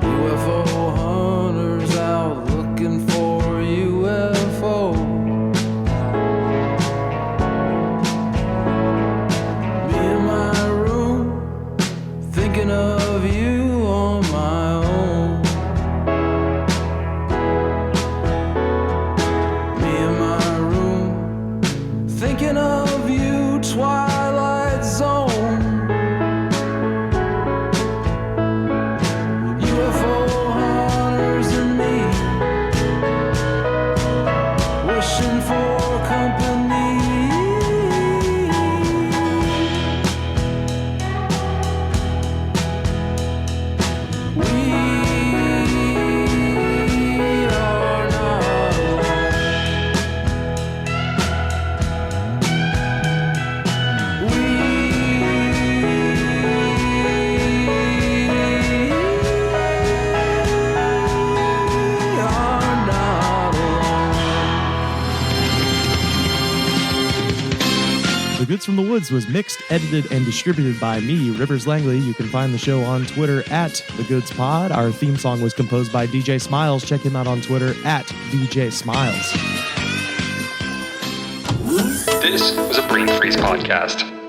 [SPEAKER 12] UFO hunters out looking for UFOs. Me in my room, thinking of you on my own. Me in my room, thinking of you, Twilight Zone. UFO hunters and me, wishing for company. We are not alone. We
[SPEAKER 17] Goods from the Woods was mixed, edited, and distributed by me, Rivers Langley. You can find the show on Twitter at The Goods Pod. Our theme song was composed by DJ Smiles. Check him out on Twitter at DJ Smiles.
[SPEAKER 18] This was a Brain Freeze podcast.